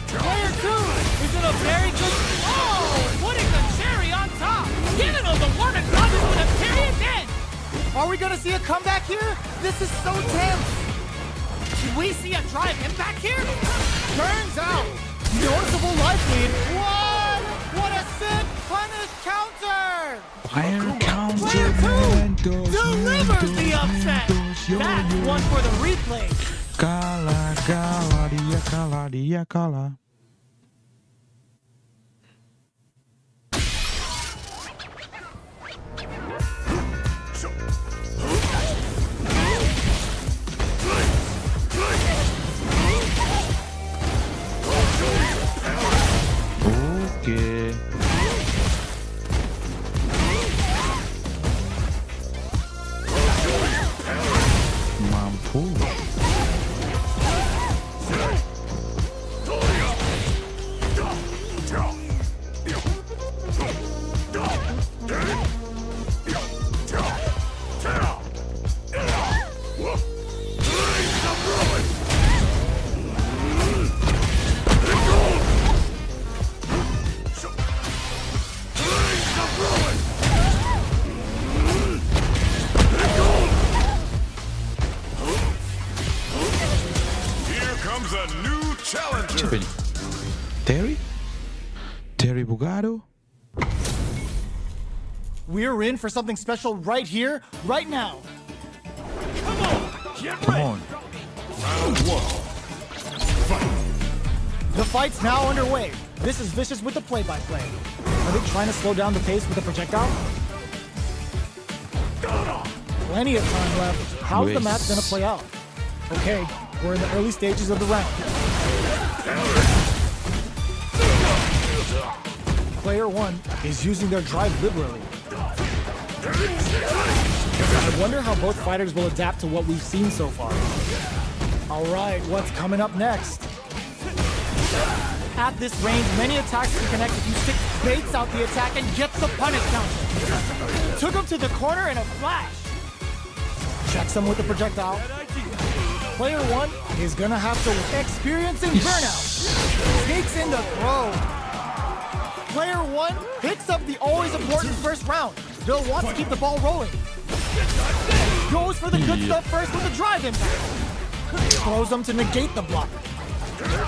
[SPEAKER 3] Player 2 is in a very good... Oh! Putting the cherry on top! Giving them the warm and buzzer with a Empyrean's End! Are we gonna see a comeback here? This is so tense! Should we see a drive impact here? Turns out, noticeable life lead. What a sick punish counter!
[SPEAKER 1] Player
[SPEAKER 3] Player 2 delivers the upset! That's one for the replay.
[SPEAKER 1] Kalah, dia kalah.
[SPEAKER 5] comes a new challenger.
[SPEAKER 1] Siapa ini? Terry Bugado?
[SPEAKER 3] We're in for something special right here, right now.
[SPEAKER 1] Come on.
[SPEAKER 3] The fight's now underway. This is Vicious with the play-by-play. Are they trying to slow down the pace with a projectile? Plenty of time left. How's the match gonna play out? Okay, we're in the early stages of the round. Player one is using their drive liberally. I wonder how both fighters will adapt to what we've seen so far. All right, what's coming up next? At this range, many attacks can connect if you stick baits out the attack and gets the punish counter. Took him to the corner in a flash. Checks him with the projectile. Player one is gonna have to experiencing burnout. Takes in the throw. Player one picks up the always important first round. They'll want to keep the ball rolling. Goes for the good stuff first with the drive impact. Throws them to negate the block.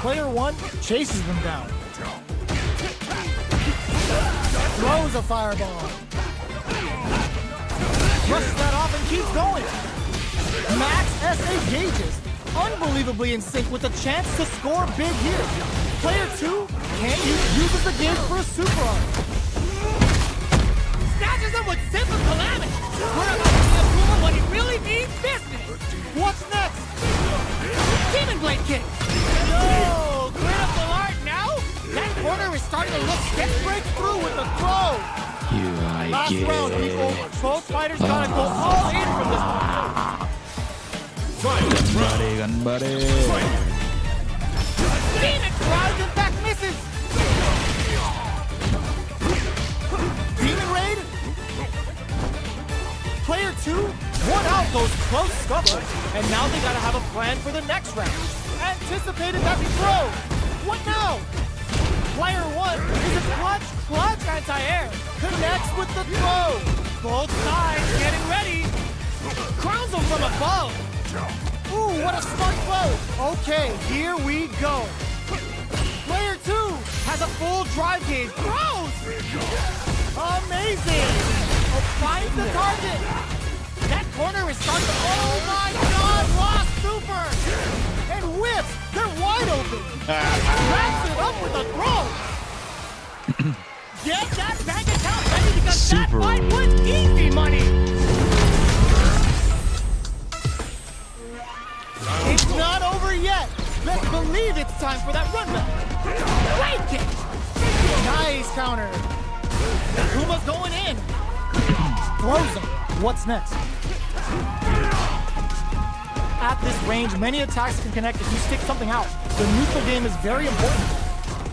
[SPEAKER 3] Player one chases them down. Throws a fireball. Brushes that off and keeps going. Max SA gauges. Unbelievably in sync with a chance to score big here. Player two uses the gauge for a super arm. Snatches him with simple calamity. We're about to see Akuma when he really means business. What's next? Demon Blade kick. No! Critical art now? That corner is starting to look sketch break through with the throw. Last round, people. Both fighters gotta go all in from this one.
[SPEAKER 1] Ganbare.
[SPEAKER 3] Demon drives in fact misses. Demon Raid. Player two won out those close scuffles, and now they gotta have a plan for the next round. Anticipated that throw. What now? Player one is a clutch anti-air. Connects with the throw. Both sides getting ready. Crowns them from above. Ooh, what a smart throw. Okay, here we go. Player two has a full drive gauge. Throws. Amazing. Finds the target. That corner is starting to, oh my God, lost super. And whips, they're wide open. Wraps it up with a throw. Get that bank account ready because
[SPEAKER 1] Super.
[SPEAKER 3] that fight was easy money. It's not over yet. Let's believe it's time for that run back. Right kick. Nice counter. Akuma's going in. Throws him. What's next? At this range, many attacks can connect if you stick something out. The neutral game is very important.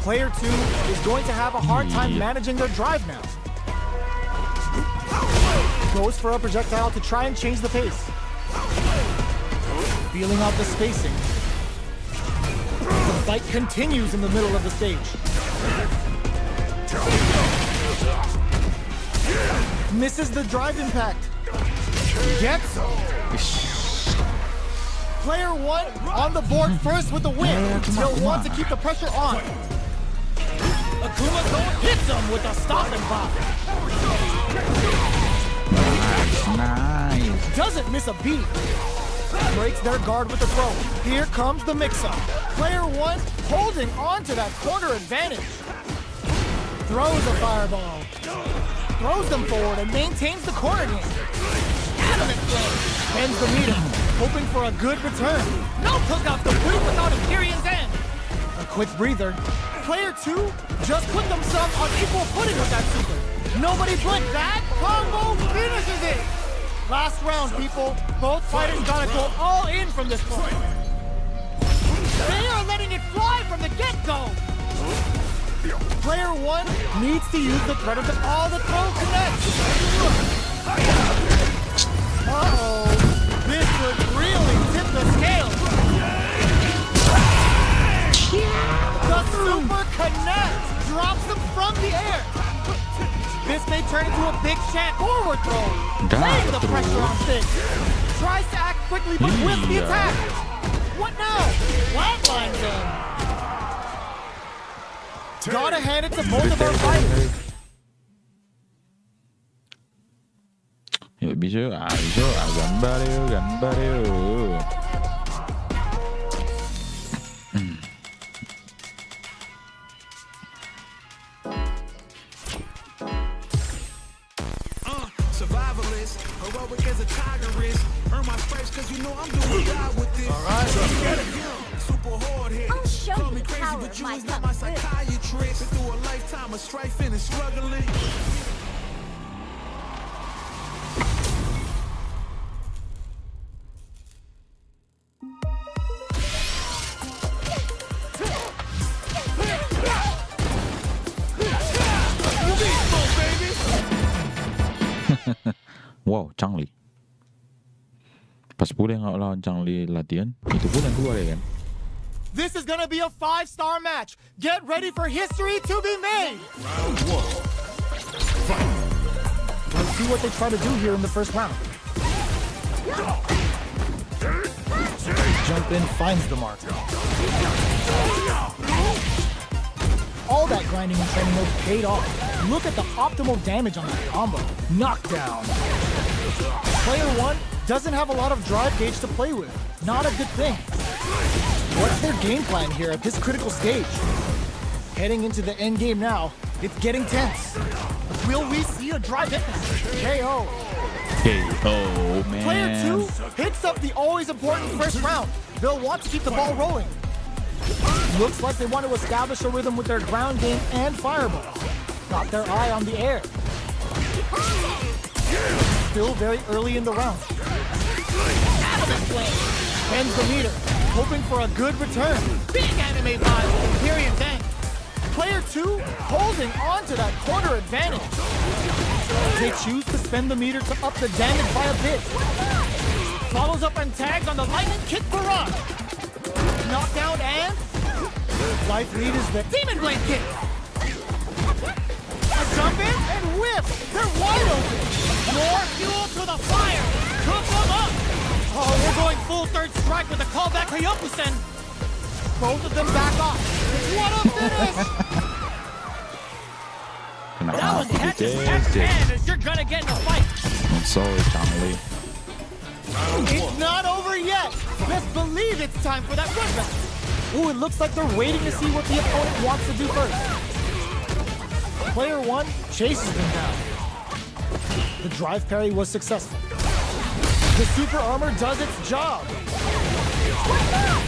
[SPEAKER 3] Player two is going to have a hard time managing their drive now. Goes for a projectile to try and change the pace. Feeling out the spacing. The fight continues in the middle of the stage. Misses the drive impact. Gets him. Player one on the board first with the win. He'll want to keep the pressure on. Akuma hits him with a stopping block.
[SPEAKER 1] Nice.
[SPEAKER 3] Doesn't miss a beat. Breaks their guard with the throw. Here comes the mix-up. Player one holding on to that corner advantage. Throws a fireball. Throws them forward and maintains the corner game. Adamant throw. Ends the meeting, hoping for a good return. No cook-out complete without Imperium's end. A quick breather. Player two just put themselves on equal footing with that super. Nobody blinked. That combo finishes it. Last round, people. Both fighters gotta go all in from this point. They are letting it fly from the get-go. Player one needs to use the threat of the the throw connects. Uh-oh. This would really tip the scale. The super connects. Drops them from the air. This may turn into a big chant forward throw. Laying the pressure on Finn. Tries to act quickly but whiffs the attack. What now? What? flatlines him. Gotta hand it to both of our fighters.
[SPEAKER 1] Yuk bisa yuk, bisa yuk, gambar yuk.
[SPEAKER 6] Survivalist, heroic as a tiger is. Earn my stripes cause you know I'm doing God with this. Alright, super hard headed.
[SPEAKER 7] I'll show
[SPEAKER 6] Call
[SPEAKER 7] you
[SPEAKER 6] me
[SPEAKER 7] the
[SPEAKER 6] crazy,
[SPEAKER 7] power
[SPEAKER 6] but
[SPEAKER 7] of
[SPEAKER 6] you
[SPEAKER 7] my
[SPEAKER 6] is not my
[SPEAKER 7] tongue.
[SPEAKER 6] psychiatrist. Been through a lifetime of strifing and struggling.
[SPEAKER 1] Wow, Changli. Pas pula yang lawan Changli latihan, itu pun yang keluar ya kan.
[SPEAKER 3] This is gonna be a 5-star match. Get ready for history to be made. Let's see what they try to do here in the first round. Jump in, finds the mark. All that grinding and training mode paid off. Look at the optimal damage on that combo. Knockdown. Player 1 doesn't have a lot of drive gauge to play with. Not a good thing. What's their game plan here at this critical stage? Heading into the end game now, it's getting tense. Will we see a drive impact? KO.
[SPEAKER 1] KO, man.
[SPEAKER 3] Player 2 hits up the always important first round. They'll want to keep the ball rolling. Looks like they want to establish a rhythm with their ground game and fireball. Got their eye on the air. Still very early in the round. Bends the meter, hoping for a good return. Big anime vibe with Imperium Tank. Player 2 holding on to that corner advantage. They choose to spend the meter to up the damage by a bit. Follows up and tags on the lightning kick for Ron. Knockdown and life lead is the Demon Blade kick. A jump in and whip. They're wide open. More fuel to the fire. Cook them up. Oh, we're going full third strike with a callback Hyokusen. Both of them back off. What a finish! That was catches left hand as you're gonna get in a fight.
[SPEAKER 1] I'm sorry, Changli.
[SPEAKER 3] It's not over yet. Best believe it's time for that run back. Ooh, it looks like they're waiting to see what the opponent wants to do first. Player 1 chases them down. The drive parry was successful. The super armor does its job.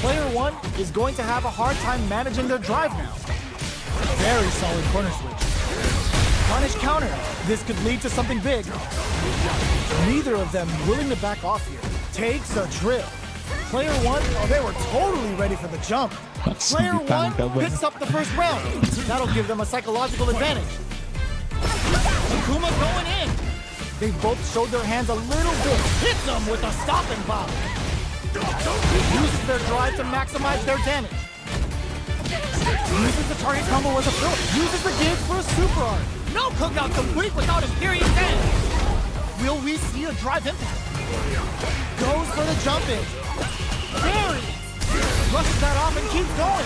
[SPEAKER 3] Player 1 is going to have a hard time managing their drive now. Very solid corner switch. Punish counter. This could lead to something big. Neither of them willing to back off here. Takes a drill. Player 1, oh, they were totally ready for the jump. Player 1 picks up the first round. That'll give them a psychological advantage. Akuma going in. They both showed their hands a little bit. Hits them with a stopping bomb. Uses their drive to maximize their damage. Uses the target combo as a fill. Uses the gauge for a super art. No cookout complete without Imperium Tank. Will we see a drive impact? Goes for the jump in. Parry. Rushes that off and keeps going.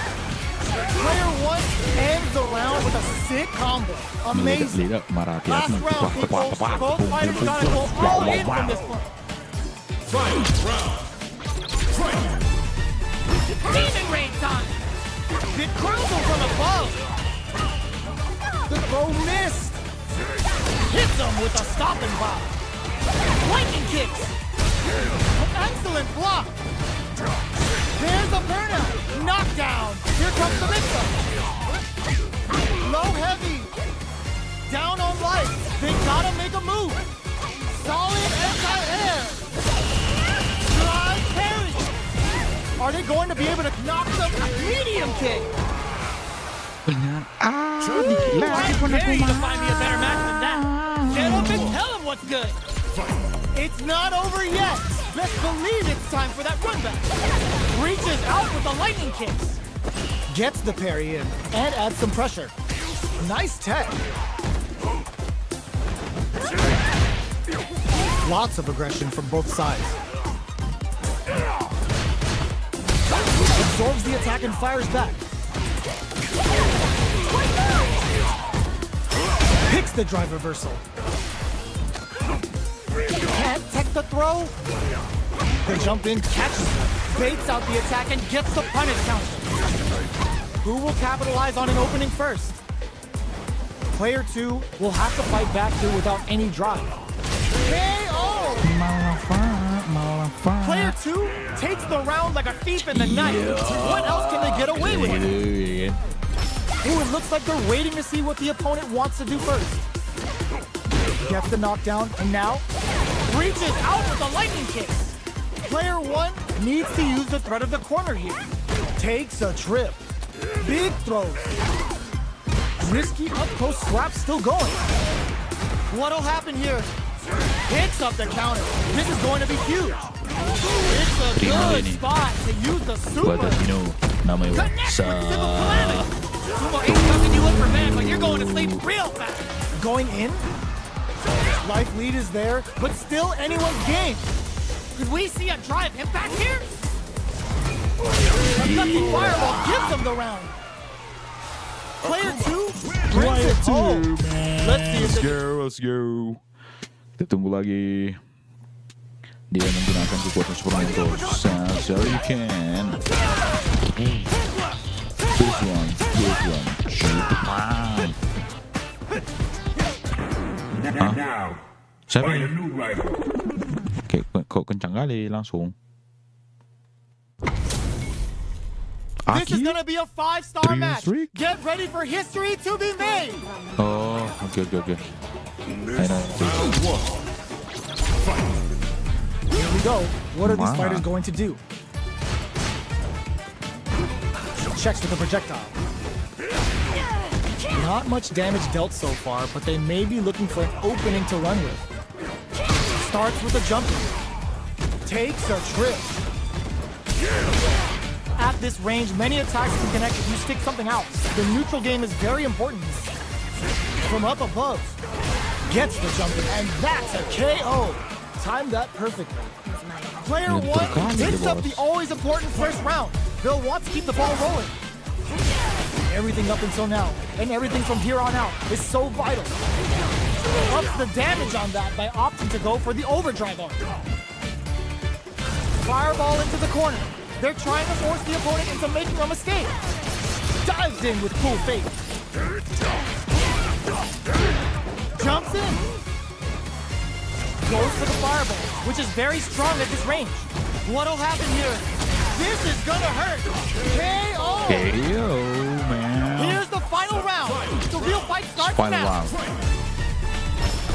[SPEAKER 3] Player 1 ends the round with a sick combo. Amazing. Last round, people. Both fighters gotta go all in from this one. Demon Rain time. Big crumble from above. The throw missed. Hits him with a stopping bomb. Lightning kicks. Excellent block. There's a burnout. Knockdown. Here comes the mix-up. Low heavy. Down on life. They gotta make a move. Solid anti-air. Drive parry. Are they going to be able to knock them? Medium kick. Drive parry to find me a better match than that. Get up and tell him what's good. It's not over yet. Best believe it's time for that run back. Reaches out with the lightning kicks. Gets the parry in and adds some pressure. Nice tech. Lots of aggression from both sides. The absorbs the attack and fires back. Picks the drive reversal. Can't tech the throw. The jump in catches him, baits out the attack, and gets the punish counter. Who will capitalize on an opening first? Player 2 will have to fight back here without any drive. KO! Player 2 takes the round like a thief in the night. What else can they get away with? Ooh, it looks like they're waiting to see what the opponent wants to do first. Gets the knockdown, and now reaches out with a lightning kick. Player 1 needs to use the threat of the corner here. Takes a trip. Big throws. Risky up close slap still going. What'll happen here? Picks up the counter. This is going to be huge. It's a good spot to use the super.
[SPEAKER 1] Connect with
[SPEAKER 3] Civil Calamity. Sumo ain't fucking you up for bad, but you're going to sleep real fast. Going in? Life lead is there, but still anyone's game. Could we see a drive impact here? A gutsy fireball gives them the round. Player 2 brings it home. Let's see if
[SPEAKER 1] Let's go. Kita tunggu lagi. Dia menggunakan kekuatan Superman so you can. This one.
[SPEAKER 5] Now,
[SPEAKER 1] Siapa
[SPEAKER 5] find a
[SPEAKER 1] ini?
[SPEAKER 5] new rival.
[SPEAKER 1] Oke, kok kencang kali langsung.
[SPEAKER 3] this is
[SPEAKER 1] Aki?
[SPEAKER 3] gonna be a 5-star
[SPEAKER 1] Three
[SPEAKER 3] match.
[SPEAKER 1] streak?
[SPEAKER 3] Get ready for history to be made.
[SPEAKER 1] Oh, oke. Ayo,
[SPEAKER 3] Here we go. What are these
[SPEAKER 1] Wow.
[SPEAKER 3] fighters going to do? Checks with the projectile. Not much damage dealt so far, but they may be looking for an opening to run with. Starts with a jump. Takes a trip. At this range, many attacks can connect if you stick something out. The neutral game is very important. From up above. Gets the jump in, and that's a KO. Timed that perfectly. Player 1 picks up the always important first round. They'll want to keep the ball rolling. Everything up until now, and everything from here on out, is so vital. Ups the damage on that by opting to go for the overdrive arm. Fireball into the corner. They're trying to force the opponent into making a mistake. Dives in with cool faith. Jumps in. Goes for the fireball, which is very strong at this range. What'll happen here? This is gonna hurt. KO!
[SPEAKER 1] KO, man.
[SPEAKER 3] Here's the final round. The real fight starts
[SPEAKER 1] Final
[SPEAKER 3] now.
[SPEAKER 1] round.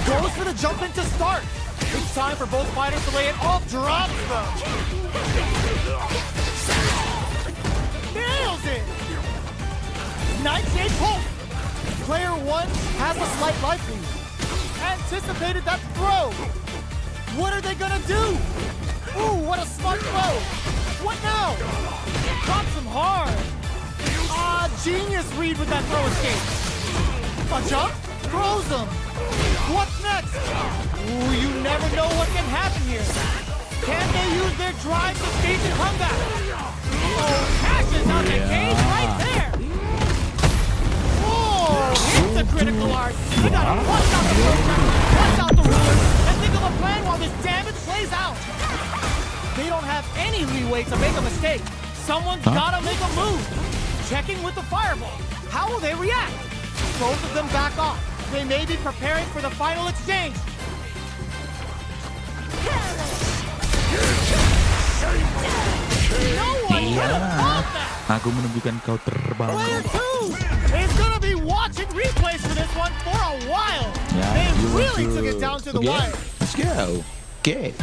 [SPEAKER 3] Goes for the jump in to start. It's time for both fighters to lay it off. Drops them. Nails it. Nightshade Pulse. Player 1 has a slight life lead. Anticipated that throw. What are they gonna do? Ooh, what a smart throw. What now? Drops him hard. Genius read with that throw escape. A jump? Throws him. What's next? Ooh, you never know what can happen here. Can they use their drive to stage a comeback? Oh, cashes out the cage right there. Oh, hits the critical art. You gotta watch out the program, watch out the rules, and think of a plan while this damage plays out. They don't have any leeway to make a mistake. Someone's gotta make a move. Checking with the fireball. How will they react? Both of them back off. They may be preparing for the final exchange. No one would have thought that.
[SPEAKER 1] Aku menunjukkan kau terbang.
[SPEAKER 3] Player 2 is gonna be watching replays for this one for a while.
[SPEAKER 1] Yeah,
[SPEAKER 3] They
[SPEAKER 1] you want
[SPEAKER 3] really took it down to the wire.
[SPEAKER 1] Let's go. Okay.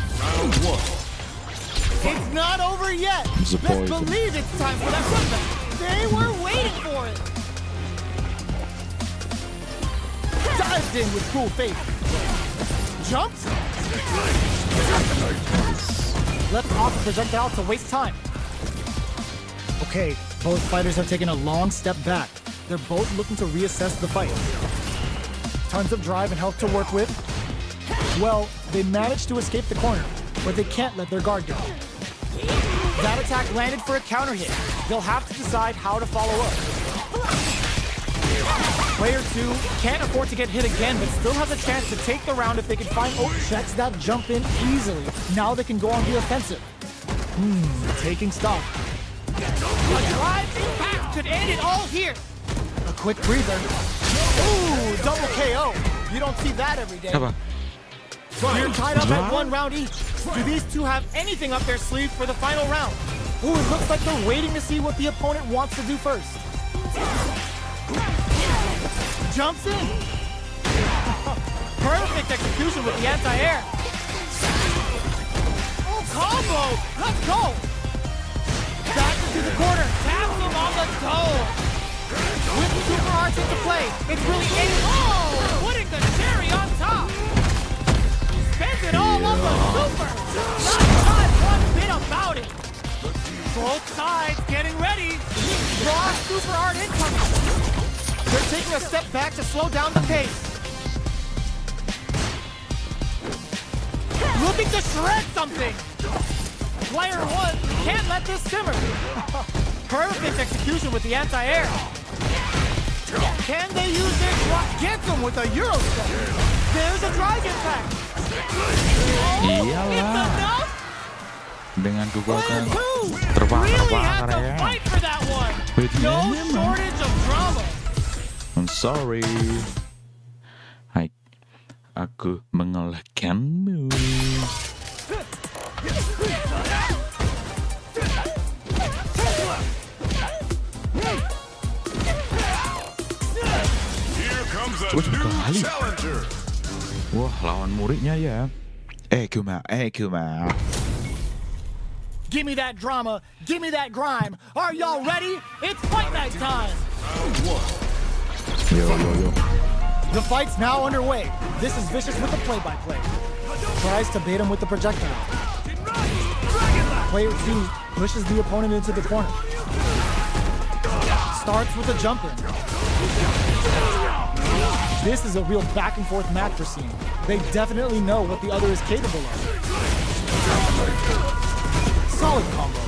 [SPEAKER 3] It's not over yet.
[SPEAKER 1] It's a
[SPEAKER 3] Let's
[SPEAKER 1] poison.
[SPEAKER 3] believe it's time for that comeback. They were waiting for it. Dives in with cool faith. Jumps. Left off the projectile to waste time. Okay, both fighters have taken a long step back. They're both looking to reassess the fight. Tons of drive and health to work with. Well, they managed to escape the corner, but they can't let their guard down. That attack landed for a counter hit. They'll have to decide how to follow up. Player 2 can't afford to get hit again, but still has a chance to take the round if they can find... Oh, checks that jump in easily. Now they can go on the offensive. Taking stock. A drive impact could end it all here. A quick breather. Ooh, double KO. You don't see that every day.
[SPEAKER 1] Apa?
[SPEAKER 3] You're tied up at 1 round each. Do these two have anything up their sleeve for the final round? Ooh, it looks like they're waiting to see what the opponent wants to do first. Jumps in. Perfect execution with the anti-air. Oh, combo. Let's go. Back into the corner. Taps him on the toe. With the super arch into play. It's really oh, putting the cherry on top. Spends it all on the super. Not one bit about it. Both sides getting ready. Raw super art incoming. They're taking a step back to slow down the pace. Looking to shred something. Player 1 can't let this simmer. Perfect execution with the anti-air. Can they use their drive? Gets him with a Euro step. There's a drive impact. Oh,
[SPEAKER 1] Iyalah.
[SPEAKER 3] it's enough.
[SPEAKER 1] Dengan kekuatan
[SPEAKER 3] Really
[SPEAKER 1] terbang-terbang
[SPEAKER 3] had to
[SPEAKER 1] area.
[SPEAKER 3] fight for that one.
[SPEAKER 1] With
[SPEAKER 3] No
[SPEAKER 1] him, man.
[SPEAKER 3] shortage of drama.
[SPEAKER 1] I'm sorry. Hai, aku mengalahkanmu.
[SPEAKER 5] Here comes a
[SPEAKER 1] Wah,
[SPEAKER 5] new
[SPEAKER 1] kali.
[SPEAKER 5] challenger.
[SPEAKER 1] Wah, lawan muridnya ya. Kuma.
[SPEAKER 3] Give me that drama. Give me that grime. Are y'all ready? It's fight night time.
[SPEAKER 1] Yo.
[SPEAKER 3] The fight's now underway. This is Vicious with the play-by-play. Tries to bait him with the projectile. Player 2 pushes the opponent into the corner. Starts with a jump in. This is a real back and forth match we're seeing. They definitely know what the other is capable of. Solid combo.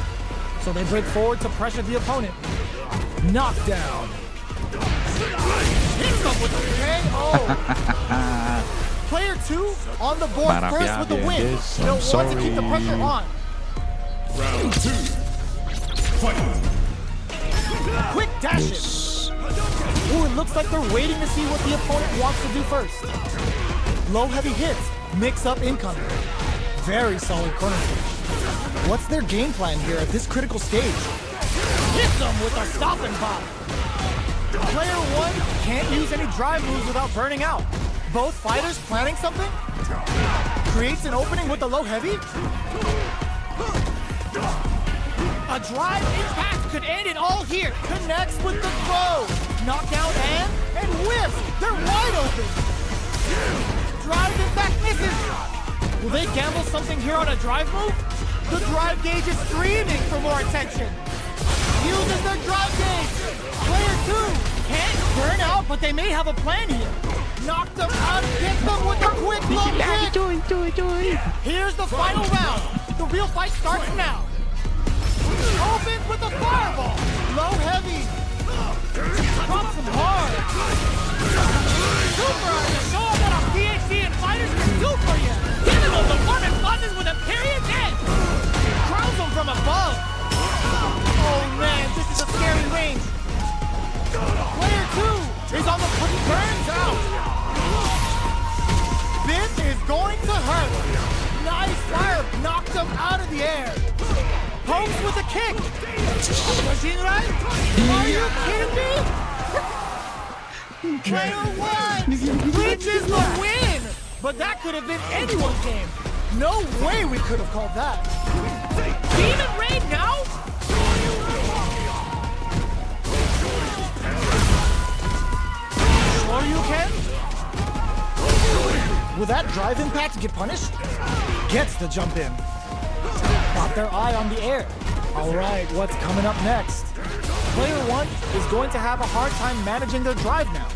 [SPEAKER 3] So they break forward to pressure the opponent. Knockdown. Hits him with a KO. Player 2 on the board
[SPEAKER 1] Parah
[SPEAKER 3] first
[SPEAKER 1] ya,
[SPEAKER 3] with the
[SPEAKER 1] yeah,
[SPEAKER 3] win.
[SPEAKER 1] this,
[SPEAKER 3] They'll
[SPEAKER 1] I'm
[SPEAKER 3] want to keep the
[SPEAKER 1] sorry.
[SPEAKER 3] pressure on.
[SPEAKER 5] Round 2. Fight.
[SPEAKER 3] Quick dashes. Ooh, it looks like they're waiting to see what the opponent wants to do first. Low heavy hits. Mix up incoming. Very solid corner kick. What's their game plan here at this critical stage? Hits them with a stop and pop. Player 1 can't use any drive moves without burning out. Both fighters planning something? Creates an opening with the low heavy? A drive impact could end it all here. Connects with the throw. Knockdown and whiffs. They're wide open. Drive impact misses. Will they gamble something here on a drive move? The drive gauge is screaming for more attention. Uses their drive gauge. Player 2 can't burn out, but they may have a plan here. Knocked them out, hit them with a quick low kick. Here's the final round. The real fight starts now. Opens with a fireball. Low heavy. Drops them hard. Super to show them what a PhD and fighters can do for you. Giving them the warming buttons with a period end. Crowns them from above. Oh man, this is a scary range. Player 2 is on the burns out. This is going to hurt. Nice fire, knocked him out of the air. Pokes with a kick. Machine right? Are you kidding me? Player 1 clinches the win. But that could have been anyone's game. No way we could have called that. Demon Rain now? Sure you can? Will that drive impact get punished? Gets the jump in. Got their eye on the air. All right, what's coming up next? Player 1 is going to have a hard time managing their drive now.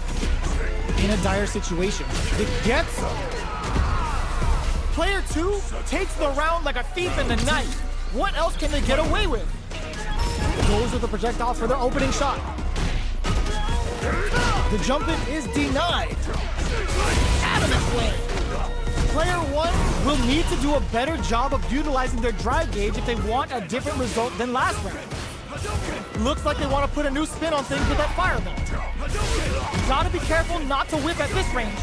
[SPEAKER 3] In a dire situation, it gets them. Player 2 takes the round like a thief in the night. What else can they get away with? Goes with the projectile for their opening shot. The jump in is denied. Adamant play. Player 1 will need to do a better job of utilizing their drive gauge if they want a different result than last round. Looks like they want to put a new spin on things with that fireball. Gotta be careful not to whip at this range.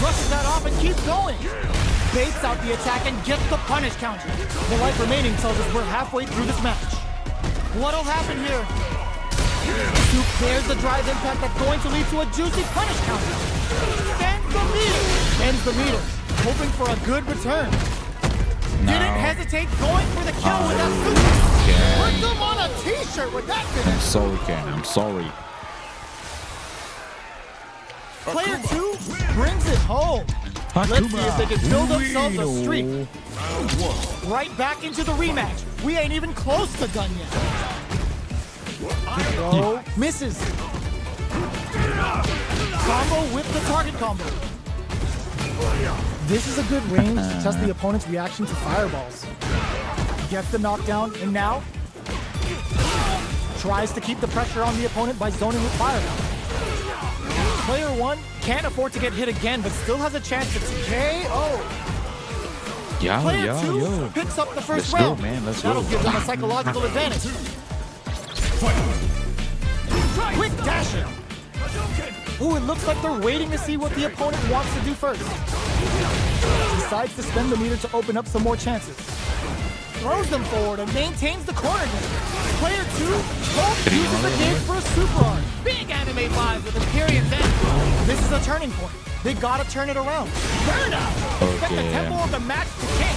[SPEAKER 3] Brushes that off and keeps going. Baits out the attack and gets the punish counter. The life remaining tells us we're halfway through this match. What'll happen here? Soup clears the drive impact that's going to lead to a juicy punish counter. Ends the meter, hoping for a good return. Didn't hesitate going for the kill with that super. Puts him on a t-shirt with that finish.
[SPEAKER 1] I'm sorry, Ken. I'm sorry.
[SPEAKER 3] Player 2 brings it home. Let's see if they can build themselves a streak. Right back into the rematch. We ain't even close to done yet. Throw misses. Combo with the target combo. This is a good range to test the opponent's reaction to fireballs. Gets the knockdown, and now tries to keep the pressure on the opponent by zoning with fireball. Player 1 can't afford to get hit again, but still has a chance to KO. Player 2 picks up the first round.
[SPEAKER 1] Go, man. Let's
[SPEAKER 3] That'll
[SPEAKER 1] go.
[SPEAKER 3] give them a psychological advantage. Quick dasher. Ooh, it looks like they're waiting to see what the opponent wants to do first. Decides to spend the meter to open up some more chances. Throws them forward and maintains the corner game. Player 2 uses the gauge for a super art. Big anime vibes with Imperium's end. This is a turning point. They gotta turn it around. Burnout! Set the tempo of the match to kick.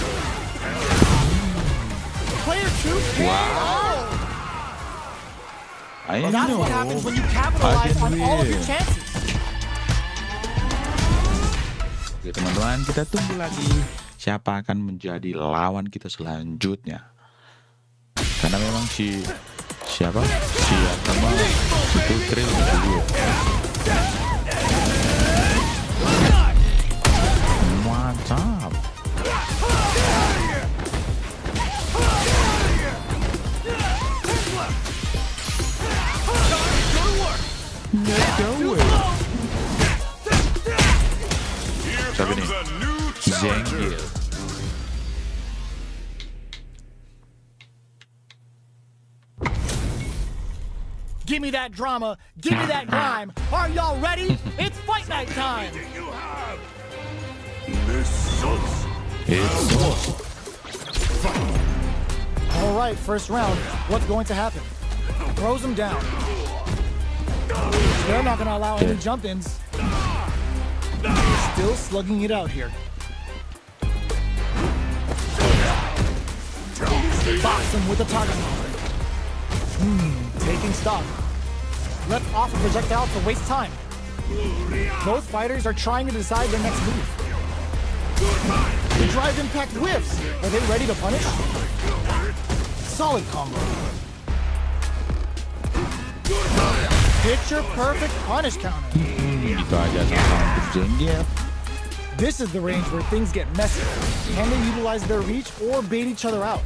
[SPEAKER 3] Player 2 KO! That's what happens when you capitalize on all of your chances.
[SPEAKER 1] Oke teman-teman, kita tunggu lagi siapa akan menjadi lawan kita selanjutnya. Karena memang si Akama itu trail dulu. Mantap. Let's go. Siapa nih? Zangief.
[SPEAKER 3] Give me that drama. Give me that grime. Are y'all ready? It's fight night time. All right, first round. What's going to happen? Throws him down. They're not going to allow any jump-ins. Still slugging it out here. Box him with a target. Taking stock. Let's off a projectile to waste time. Both fighters are trying to decide their next move. The drive impact whiffs. Are they ready to punish? Solid combo. Picture perfect punish counter.
[SPEAKER 1] Gitu aja sama Zangief.
[SPEAKER 3] This is the range where things get messy. Can they utilize their reach or bait each other out?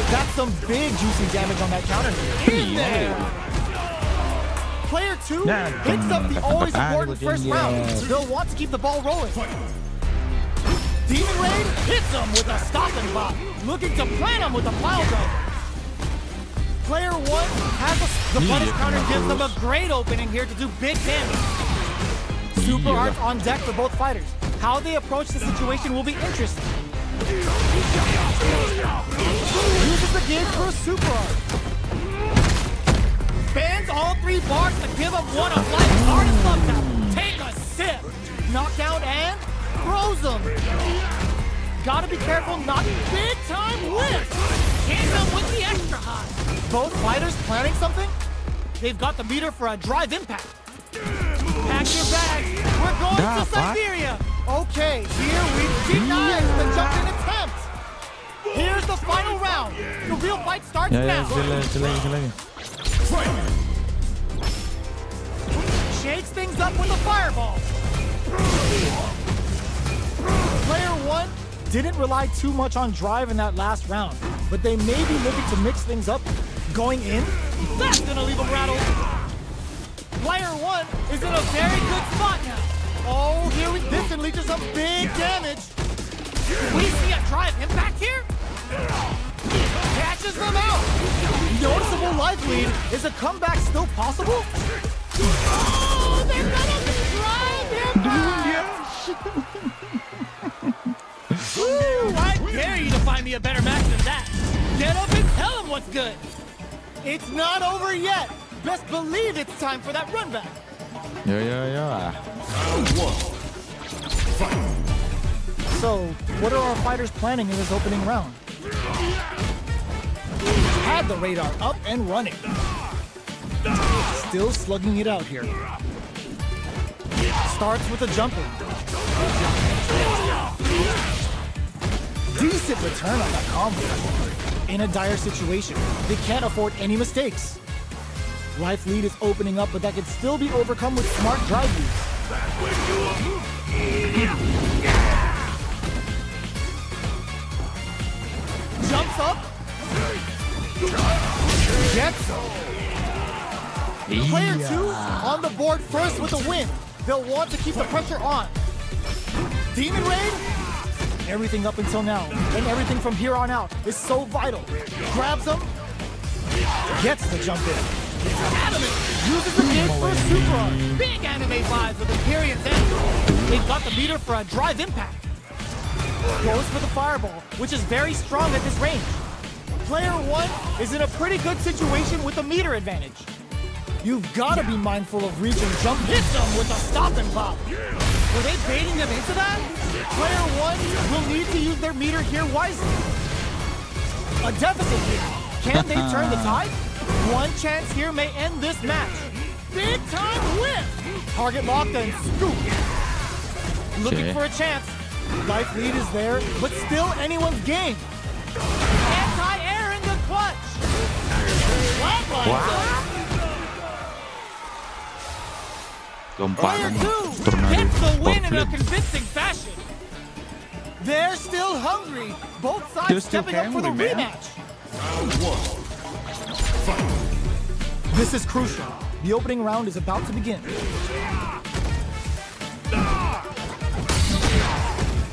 [SPEAKER 3] That's some big juicy damage on that counter. In there! Player 2 picks up the always important first round. They'll want to keep the ball rolling. Demon Raid hits him with a stop and bop. Looking to plant him with a pile driver. Player 1 has the punish counter gives them a great opening here to do big damage. Super arts on deck for both fighters. How they approach the situation will be interesting. Uses the gauge for a super art. Spans all 3 bars to give up one of life's hardest love taps. Take a sip. Knockdown and throws him. Gotta be careful not big time whip. Hit him with the extra high. Both fighters planning something? They've got the meter for a drive impact. Pack your bags. We're going to Siberia. Okay, here we deny the jump-in attempt. Here's the final round. The real fight starts now. Shakes things up with a fireball. Player 1 didn't rely too much on drive in that last round, but they may be looking to mix things up. Going in, that's gonna leave them rattled. Player one is in a very good spot now. Oh, this unleashes some big damage. We see a drive impact here. Catches them out. Noticeable life lead. Is a comeback still possible? Oh, they're gonna drive impact. Woo, I dare you to find me a better match than that. Get up and tell him what's good. It's not over yet. Best believe it's time for that run back.
[SPEAKER 1] Ya.
[SPEAKER 3] So, what are our fighters planning in this opening round? Had the radar up and running. Still slugging it out here. Starts with a jumper. Decent return on that combo. In a dire situation, they can't afford any mistakes. Life lead is opening up, but that can still be overcome with smart drive use. Jumps up. Gets him. Player two on the board first with a win. They'll want to keep the pressure on. Demon Raid? Everything up until now, and everything from here on out is so vital. Grabs him. Gets the jump in. Adamant uses the gauge for a super arm. Big anime vibes with Imperium's end. They've got the meter for a drive impact. Goes for the fireball, which is very strong at this range. Player one is in a pretty good situation with a meter advantage. You've got to be mindful of reach and jump. Hits them with a stop and pop. Were they baiting them into that? Player one will need to use their meter here wisely. A deficit here. Can they turn the tide? One chance here may end this match. Big time whip! Target locked and scoop. Looking for a chance. Life lead is there, but still anyone's game. Anti-air in the clutch. Player two gets the win in a convincing fashion. They're still hungry. Both sides stepping up for the rematch. This is crucial. The opening round is about to begin.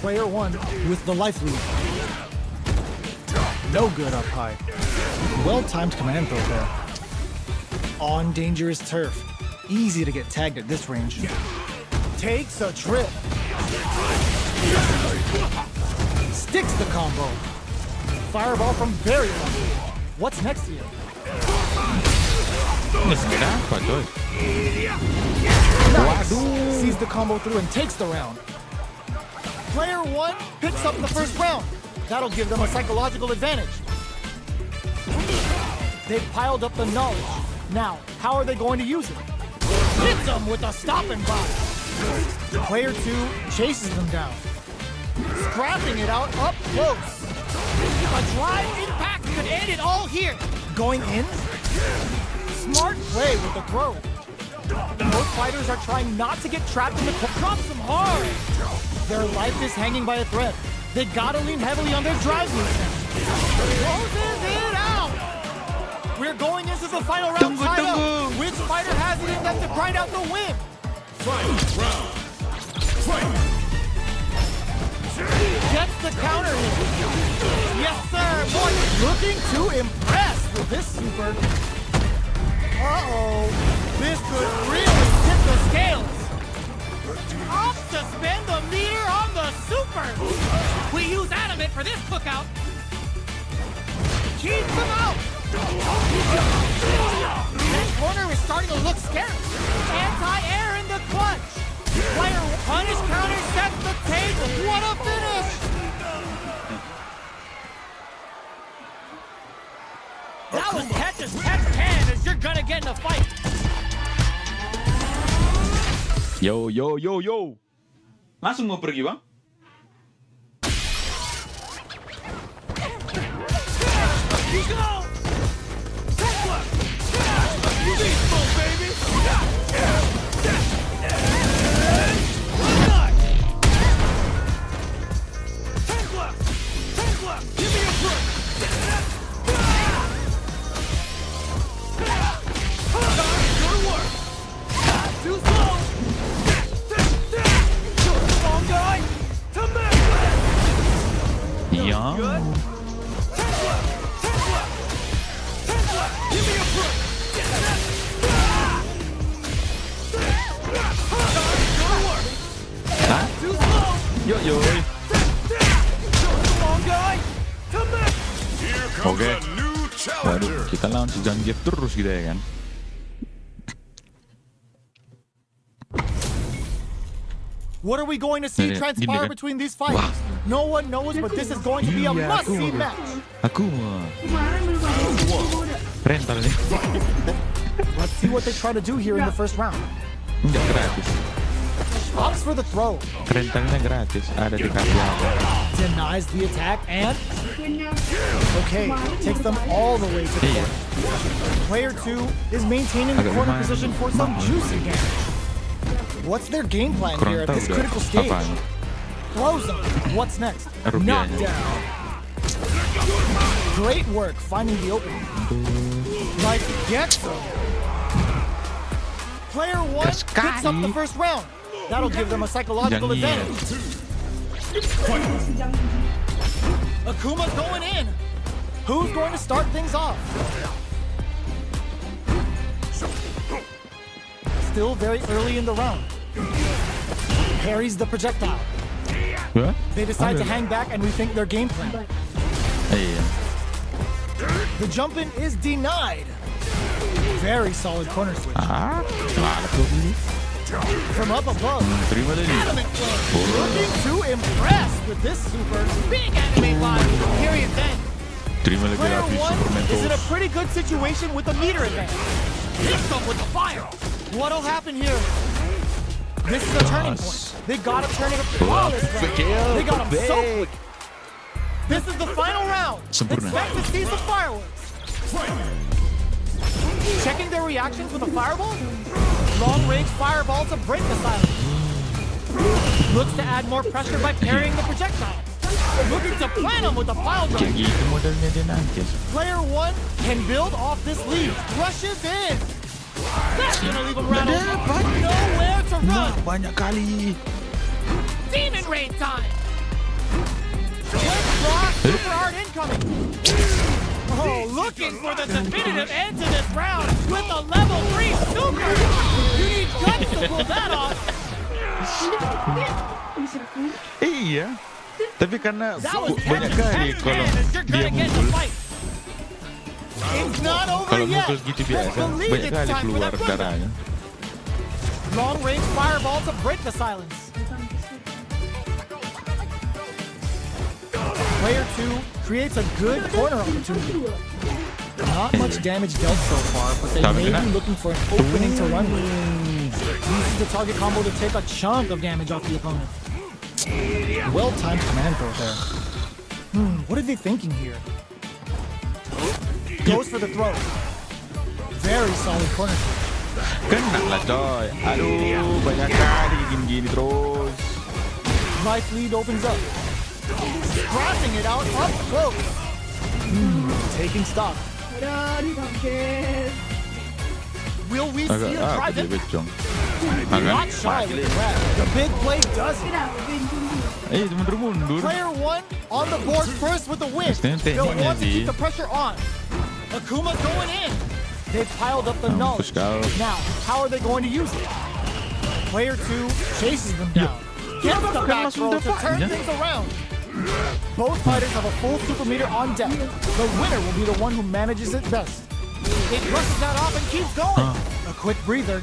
[SPEAKER 3] Player one with the life lead. No good up high. Well-timed command throw there. On dangerous turf. Easy to get tagged at this range. Takes a trip. Sticks the combo. Fireball from very low. What's next here?
[SPEAKER 1] Nice.
[SPEAKER 3] Sees the combo through and takes the round. Player one picks up the first round. That'll give them a psychological advantage. They've piled up the knowledge. Now, how are they going to use it? Hits them with a stop and pop. Player two chases them down. Scrapping it out up close. A drive impact could end it all here. Going in? Smart play with the throw. Both fighters are trying not to get trapped in the corner. Drops them hard. Their life is hanging by a thread. They gotta lean heavily on their drive movement. Closes it out. We're going into the final round tied up. Which fighter has it in them to grind out the win? Gets the counter hit. Yes, sir. Boy, looking to impress with this super. Uh-oh. This could really tip the scales. Up to spend the meter on the super. We use Adamant for this cookout. Keeps him out. That corner is starting to look scary. Anti-air in the clutch. Player punish counter sets the table. What a finish! That was catch as catch can as you're gonna get in a fight.
[SPEAKER 1] Yo. Langsung mau pergi, Bang?
[SPEAKER 6] You go! Tesla! Lethal, baby! Tesla!
[SPEAKER 5] comes
[SPEAKER 1] Okay.
[SPEAKER 5] a new
[SPEAKER 1] Waduh,
[SPEAKER 5] challenger.
[SPEAKER 1] kita lawan si Zangief terus gitu ya kan.
[SPEAKER 3] What are we going to see
[SPEAKER 1] Gini
[SPEAKER 3] transpire
[SPEAKER 1] kan?
[SPEAKER 3] between these fighters? No one knows, but this is going to be a
[SPEAKER 1] Iya,
[SPEAKER 3] must-see
[SPEAKER 1] aku.
[SPEAKER 3] match.
[SPEAKER 1] Aku rental nih.
[SPEAKER 3] Let's see what they try to do here in the first round.
[SPEAKER 1] Enggak gratis.
[SPEAKER 3] Opts for the throw,
[SPEAKER 1] Rentalnya gratis. Ada di kartu aku.
[SPEAKER 3] denies the attack, and okay, takes them all the way to the
[SPEAKER 1] Iya.
[SPEAKER 3] corner. Player 2 is maintaining the
[SPEAKER 1] Agak
[SPEAKER 3] corner
[SPEAKER 1] lumayan
[SPEAKER 3] position for some
[SPEAKER 1] mahal.
[SPEAKER 3] juicy damage. What's their game plan here
[SPEAKER 1] Kurang
[SPEAKER 3] at
[SPEAKER 1] tahu
[SPEAKER 3] this
[SPEAKER 1] udah
[SPEAKER 3] critical stage?
[SPEAKER 1] apaan.
[SPEAKER 3] Throws them. What's next?
[SPEAKER 1] Rupiahnya.
[SPEAKER 3] Knockdown. Great work finding the opening. Like gets them. Player 1
[SPEAKER 1] Gas
[SPEAKER 3] picks up the
[SPEAKER 1] kali.
[SPEAKER 3] first round. That'll give them a psychological
[SPEAKER 1] Yang iya.
[SPEAKER 3] advantage. Akuma's going in. Who's going to start things off? Still very early in the round. Parries the projectile.
[SPEAKER 1] Hah?
[SPEAKER 3] They decide to
[SPEAKER 1] Apa?
[SPEAKER 3] hang back and rethink their game plan.
[SPEAKER 1] Iya.
[SPEAKER 3] The jump in is denied. Very solid corner switch.
[SPEAKER 1] Ah, salah tuh.
[SPEAKER 3] From up above,
[SPEAKER 1] Terima tadi.
[SPEAKER 3] Adamant Club looking to impress with this super big anime vibe. Period then.
[SPEAKER 1] Terima lagi
[SPEAKER 3] Player
[SPEAKER 1] lapis
[SPEAKER 3] 1
[SPEAKER 1] Superman
[SPEAKER 3] is in a
[SPEAKER 1] Toast.
[SPEAKER 3] pretty good situation with a meter advantage. Hits them with the fire. What'll happen here? This is a turning point. They gotta turn it up. Flawless round. They got him so quick. This is the final round.
[SPEAKER 1] Sempurna.
[SPEAKER 3] Expect to see some fireworks. Checking their reactions with a fireball. Long range fireball to break the silence. Looks to add more pressure by parrying the projectile. Looking to plant him with the pile
[SPEAKER 1] Kayak
[SPEAKER 3] drive.
[SPEAKER 1] gitu modelnya dia nanti.
[SPEAKER 3] Player 1 can build off this lead. Rushes in. That's gonna leave him rattled. Nowhere to run.
[SPEAKER 1] Banyak kali.
[SPEAKER 3] Demon Rain time. Quick block, super hard incoming. Oh, looking for the definitive end to this round with a level 3 super. You need guts to pull that off.
[SPEAKER 1] Iya. Tapi karena
[SPEAKER 3] That was
[SPEAKER 1] banyak
[SPEAKER 3] Captain
[SPEAKER 1] kali
[SPEAKER 3] Captain
[SPEAKER 1] kalau
[SPEAKER 3] Man, and you're
[SPEAKER 1] dia
[SPEAKER 3] gonna get
[SPEAKER 1] mukul.
[SPEAKER 3] the fight. It's not over
[SPEAKER 1] Kalau
[SPEAKER 3] yet.
[SPEAKER 1] mukul gitu biasa,
[SPEAKER 3] Best believe
[SPEAKER 1] banyak
[SPEAKER 3] it's
[SPEAKER 1] kali
[SPEAKER 3] time for
[SPEAKER 1] keluar
[SPEAKER 3] that run.
[SPEAKER 1] darahnya.
[SPEAKER 3] Long range fireball to break the silence. Player 2 creates a good corner opportunity. Not much damage dealt so far, but they
[SPEAKER 1] Tapi
[SPEAKER 3] may
[SPEAKER 1] kena.
[SPEAKER 3] be looking for an opening to run with. Uses the target combo to take a chunk of damage off the opponent. Well-timed command throw there. What are they thinking here? Goes for the throw. Very solid corner.
[SPEAKER 1] Kena lah coy. Aduh, banyak kali gini-gini terus.
[SPEAKER 3] Life lead opens up. Crossing it out up close. Taking stock. Will we see a
[SPEAKER 1] Agak
[SPEAKER 3] drive
[SPEAKER 1] dia
[SPEAKER 3] in?
[SPEAKER 1] becong.
[SPEAKER 3] Not
[SPEAKER 1] Agak
[SPEAKER 3] shy with the grab. The big play does it.
[SPEAKER 1] mundur-mundur.
[SPEAKER 3] Player 1 on the board first with the win.
[SPEAKER 1] Pasti
[SPEAKER 3] They'll
[SPEAKER 1] tekniknya
[SPEAKER 3] want to
[SPEAKER 1] sih.
[SPEAKER 3] keep the pressure on. Akuma's going in. They've piled up the knowledge.
[SPEAKER 1] Mampus kau.
[SPEAKER 3] Now, how are they going to use it? Player 2 chases them down. Gets the back throw to turn
[SPEAKER 1] dapatnya?
[SPEAKER 3] things around. Both fighters have a full super meter on deck. The winner will be the one who manages it best. It rushes that off and keeps going. A quick breather.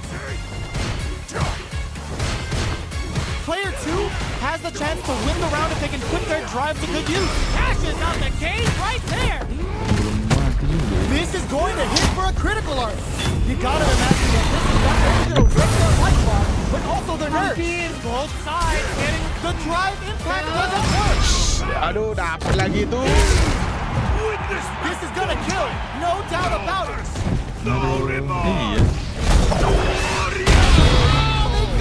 [SPEAKER 3] Player 2 has the chance to win the round if they can put their drive to good use. Ashes out the cage right there.
[SPEAKER 1] Belum mati juga.
[SPEAKER 3] This is going to hit for a critical art. You gotta imagine that this is not only gonna wreck their life bar, but also their nerves. Both sides getting the drive impact doesn't work.
[SPEAKER 1] Aduh, dapat lagi tuh.
[SPEAKER 3] This is gonna kill, no doubt about it.
[SPEAKER 1] Iya.
[SPEAKER 3] Oh, they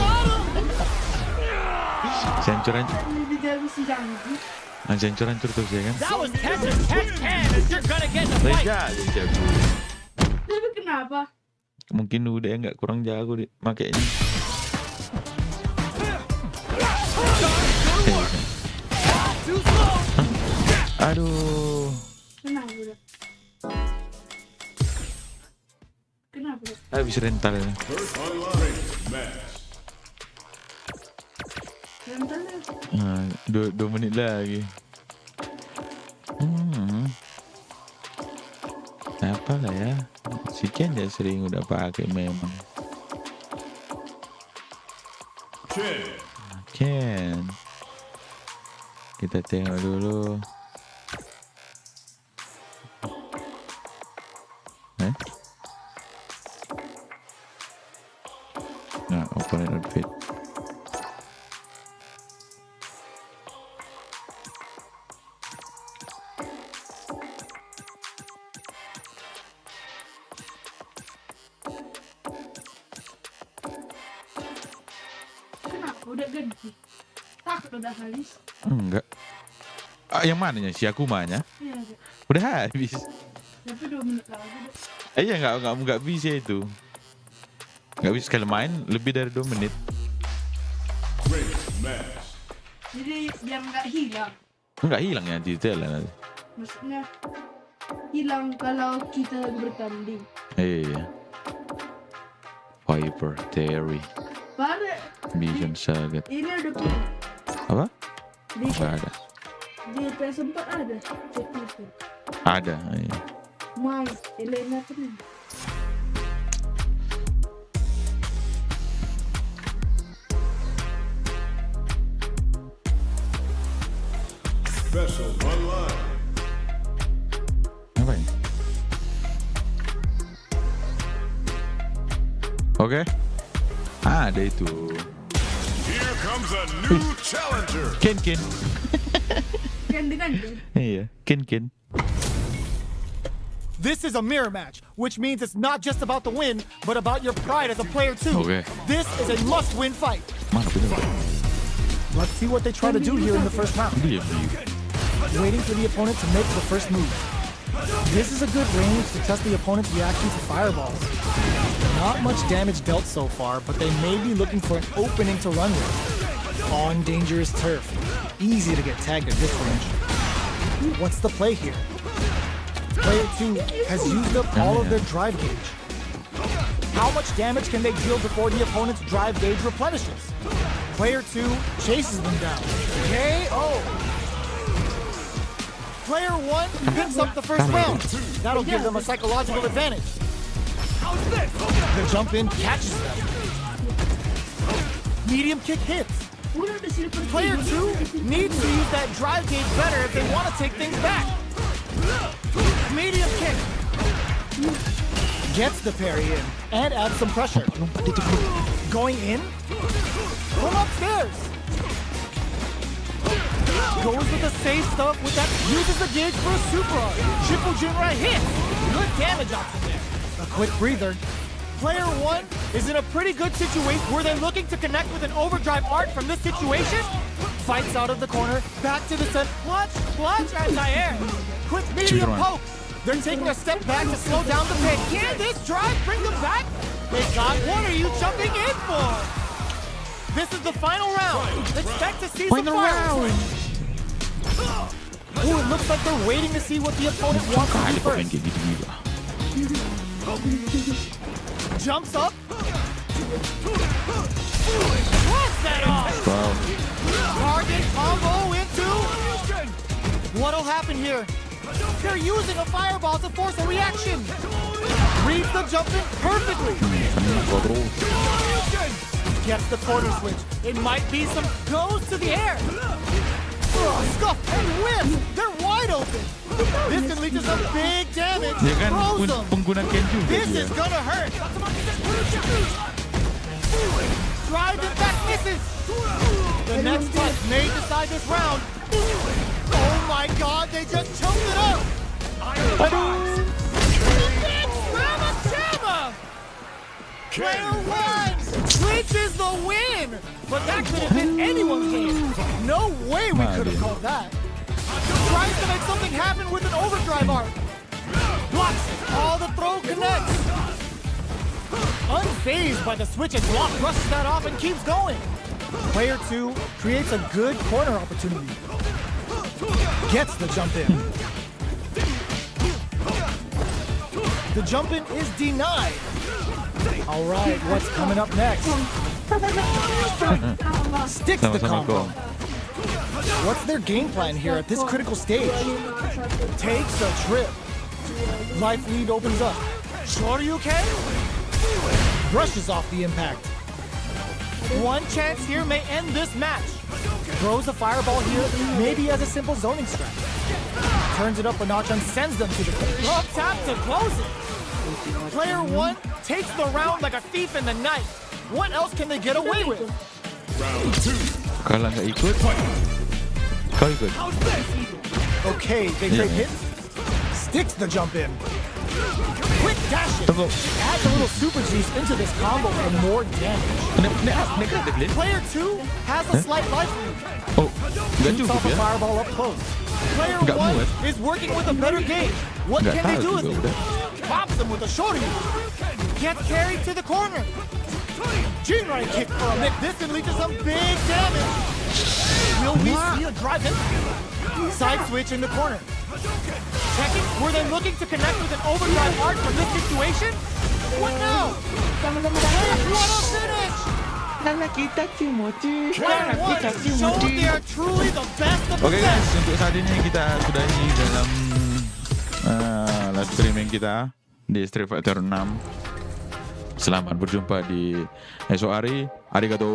[SPEAKER 3] got him.
[SPEAKER 1] Hancur-hancur terus ya kan.
[SPEAKER 3] That was catch as catch can, and you're gonna get the
[SPEAKER 1] Udah
[SPEAKER 3] fight.
[SPEAKER 1] jadi jago.
[SPEAKER 7] Tapi kenapa?
[SPEAKER 1] Mungkin udah nggak kurang jago deh makanya.
[SPEAKER 3] Too slow.
[SPEAKER 1] Aduh.
[SPEAKER 7] Kenapa udah? Kenapa udah?
[SPEAKER 1] Habis rental.
[SPEAKER 7] Rentalnya
[SPEAKER 1] Nah, 2 menit lagi. Apa lah ya? Si Ken dia sering udah pakai memang. Ken. Kita tengok dulu. Nah, opponent outfit.
[SPEAKER 7] Kenapa udah ganti? Takut udah habis.
[SPEAKER 1] Enggak. Yang mananya? Si Akumanya?
[SPEAKER 7] Iya, Kak.
[SPEAKER 1] Udah habis.
[SPEAKER 7] Tapi 2 menit lagi deh.
[SPEAKER 1] Iya enggak bisa itu. Enggak bisa sekali main lebih dari 2 menit.
[SPEAKER 7] Jadi biar nggak hilang.
[SPEAKER 1] Enggak hilang ya detail nanti.
[SPEAKER 7] Maksudnya hilang kalau kita bertanding.
[SPEAKER 1] Iya. Viper Theory
[SPEAKER 7] Pada
[SPEAKER 1] Vision Saga.
[SPEAKER 7] ini ada punya.
[SPEAKER 1] Apa?
[SPEAKER 7] Di,
[SPEAKER 1] Enggak ada.
[SPEAKER 7] di PS4 ada. Cek itu.
[SPEAKER 1] Ada. Iya.
[SPEAKER 7] Mai, Elena kena.
[SPEAKER 5] Special online.
[SPEAKER 1] Apa ini? Oke. Ada itu.
[SPEAKER 5] Here comes a new challenger.
[SPEAKER 1] Ken.
[SPEAKER 7] Yang dengan dia.
[SPEAKER 1] Iya, Ken.
[SPEAKER 3] This is a mirror match, which means it's not just about the win, but about your pride as a player too.
[SPEAKER 1] Okay.
[SPEAKER 3] This is a must-win fight.
[SPEAKER 1] Mana bener?
[SPEAKER 3] Let's see what they try to do here in the first round.
[SPEAKER 1] Dia.
[SPEAKER 3] Waiting for the opponent to make the first move. This is a good range to test the opponent's reaction to fireballs. Not much damage dealt so far, but they may be looking for an opening to run with. On dangerous turf. Easy to get tagged at this range. What's the play here? Player 2 has used up all of their drive gauge. How much damage can they deal before the opponent's drive gauge replenishes? Player 2 chases them down. KO! Player 1 picks up the first round. That'll give them a psychological advantage. The jump in catches them. Medium kick hits.
[SPEAKER 7] Udah di sini pergi.
[SPEAKER 3] Player 2 needs to use that drive gauge better if they want to take things back. Medium kick. Gets the parry in and adds some pressure. Going in. From upstairs. Goes with the safe stuff with that. Uses the gauge for a super art. Triple Jinrai hit. Good damage option there. A quick breather. Player 1 is in a pretty good situation. Were they looking to connect with an overdrive art from this situation? Fights out of the corner, back to the center. Clutch, anti-air. Quick medium poke. They're taking a step back to slow down the pace. Can this drive bring them back? They got, what are you jumping in for? This is the final round. Expect to see some fireworks. Ooh, it looks like they're waiting to see what the opponent wants to do
[SPEAKER 1] Kali kok main
[SPEAKER 3] first.
[SPEAKER 1] kayak gitu-gitu.
[SPEAKER 3] Jumps up. Blast that off.
[SPEAKER 1] Wow.
[SPEAKER 3] Target combo into. What'll happen here? They're using a fireball to force a reaction. Reads the jump in perfectly. Gets the quarter switch. It might be some goes to the air. Scuff and whiff. They're wide open. This can lead to some big damage.
[SPEAKER 1] Dia kan
[SPEAKER 3] Throws them.
[SPEAKER 1] pengguna Ken juga
[SPEAKER 3] This
[SPEAKER 1] dia.
[SPEAKER 3] is gonna hurt. Drive it back, misses. The next touch may decide this round. Oh my God, they just choked it up. Player 1 clinches the win, but that could have been anyone's game. No way we could have called that. Tries to make something happen with an overdrive arc. Blocks all the throw connects. Unfazed by the switch and block, brushes that off and keeps going. Player 2 creates a good corner opportunity. Gets the jump in. The jump in is denied. All right, what's coming up next? Sticks the
[SPEAKER 1] Sama-sama
[SPEAKER 3] combo.
[SPEAKER 1] kong.
[SPEAKER 3] What's their game plan here at this critical stage? Takes a trip. Life lead opens up. Shoryuken brushes off the impact. One chance here may end this match. Throws a fireball here, maybe as a simple zoning strat. Turns it up a notch and sends them to the up tap to close it. Player 1 takes the round like a thief in the night. What else can they get away with?
[SPEAKER 5] Round 2.
[SPEAKER 1] Kalau nggak ikut, kau ikut.
[SPEAKER 3] Okay, they trade hits. Sticks the jump in. Quick dash it.
[SPEAKER 1] Tunggu.
[SPEAKER 3] Adds a little super juice into this combo for more damage.
[SPEAKER 1] Ini kreatif, Lin.
[SPEAKER 3] Player 2 has a slight life lead.
[SPEAKER 1] Oh, nggak
[SPEAKER 3] Shoots
[SPEAKER 1] cukup
[SPEAKER 3] off a
[SPEAKER 1] ya?
[SPEAKER 3] fireball up close. Player
[SPEAKER 1] Nggak
[SPEAKER 3] 1
[SPEAKER 1] muat.
[SPEAKER 3] is working with a better gauge. What
[SPEAKER 1] Nggak
[SPEAKER 3] can they
[SPEAKER 1] tahu
[SPEAKER 3] do with
[SPEAKER 1] juga
[SPEAKER 3] it?
[SPEAKER 1] udah.
[SPEAKER 3] Pops them with a shorty. Gets carried to the corner. Jinrai kick for a mix. This can lead to some big damage. Will we see a drive in? Side switch in the corner. Checking, were they looking to connect with an overdrive arc from this situation? What now? What a finish! Player 1 showed they are truly the best of the
[SPEAKER 1] Oke
[SPEAKER 3] best.
[SPEAKER 1] guys, untuk saat ini kita sudahi dalam live streaming kita di Street Fighter 6. Selamat berjumpa di esok hari. Arigato.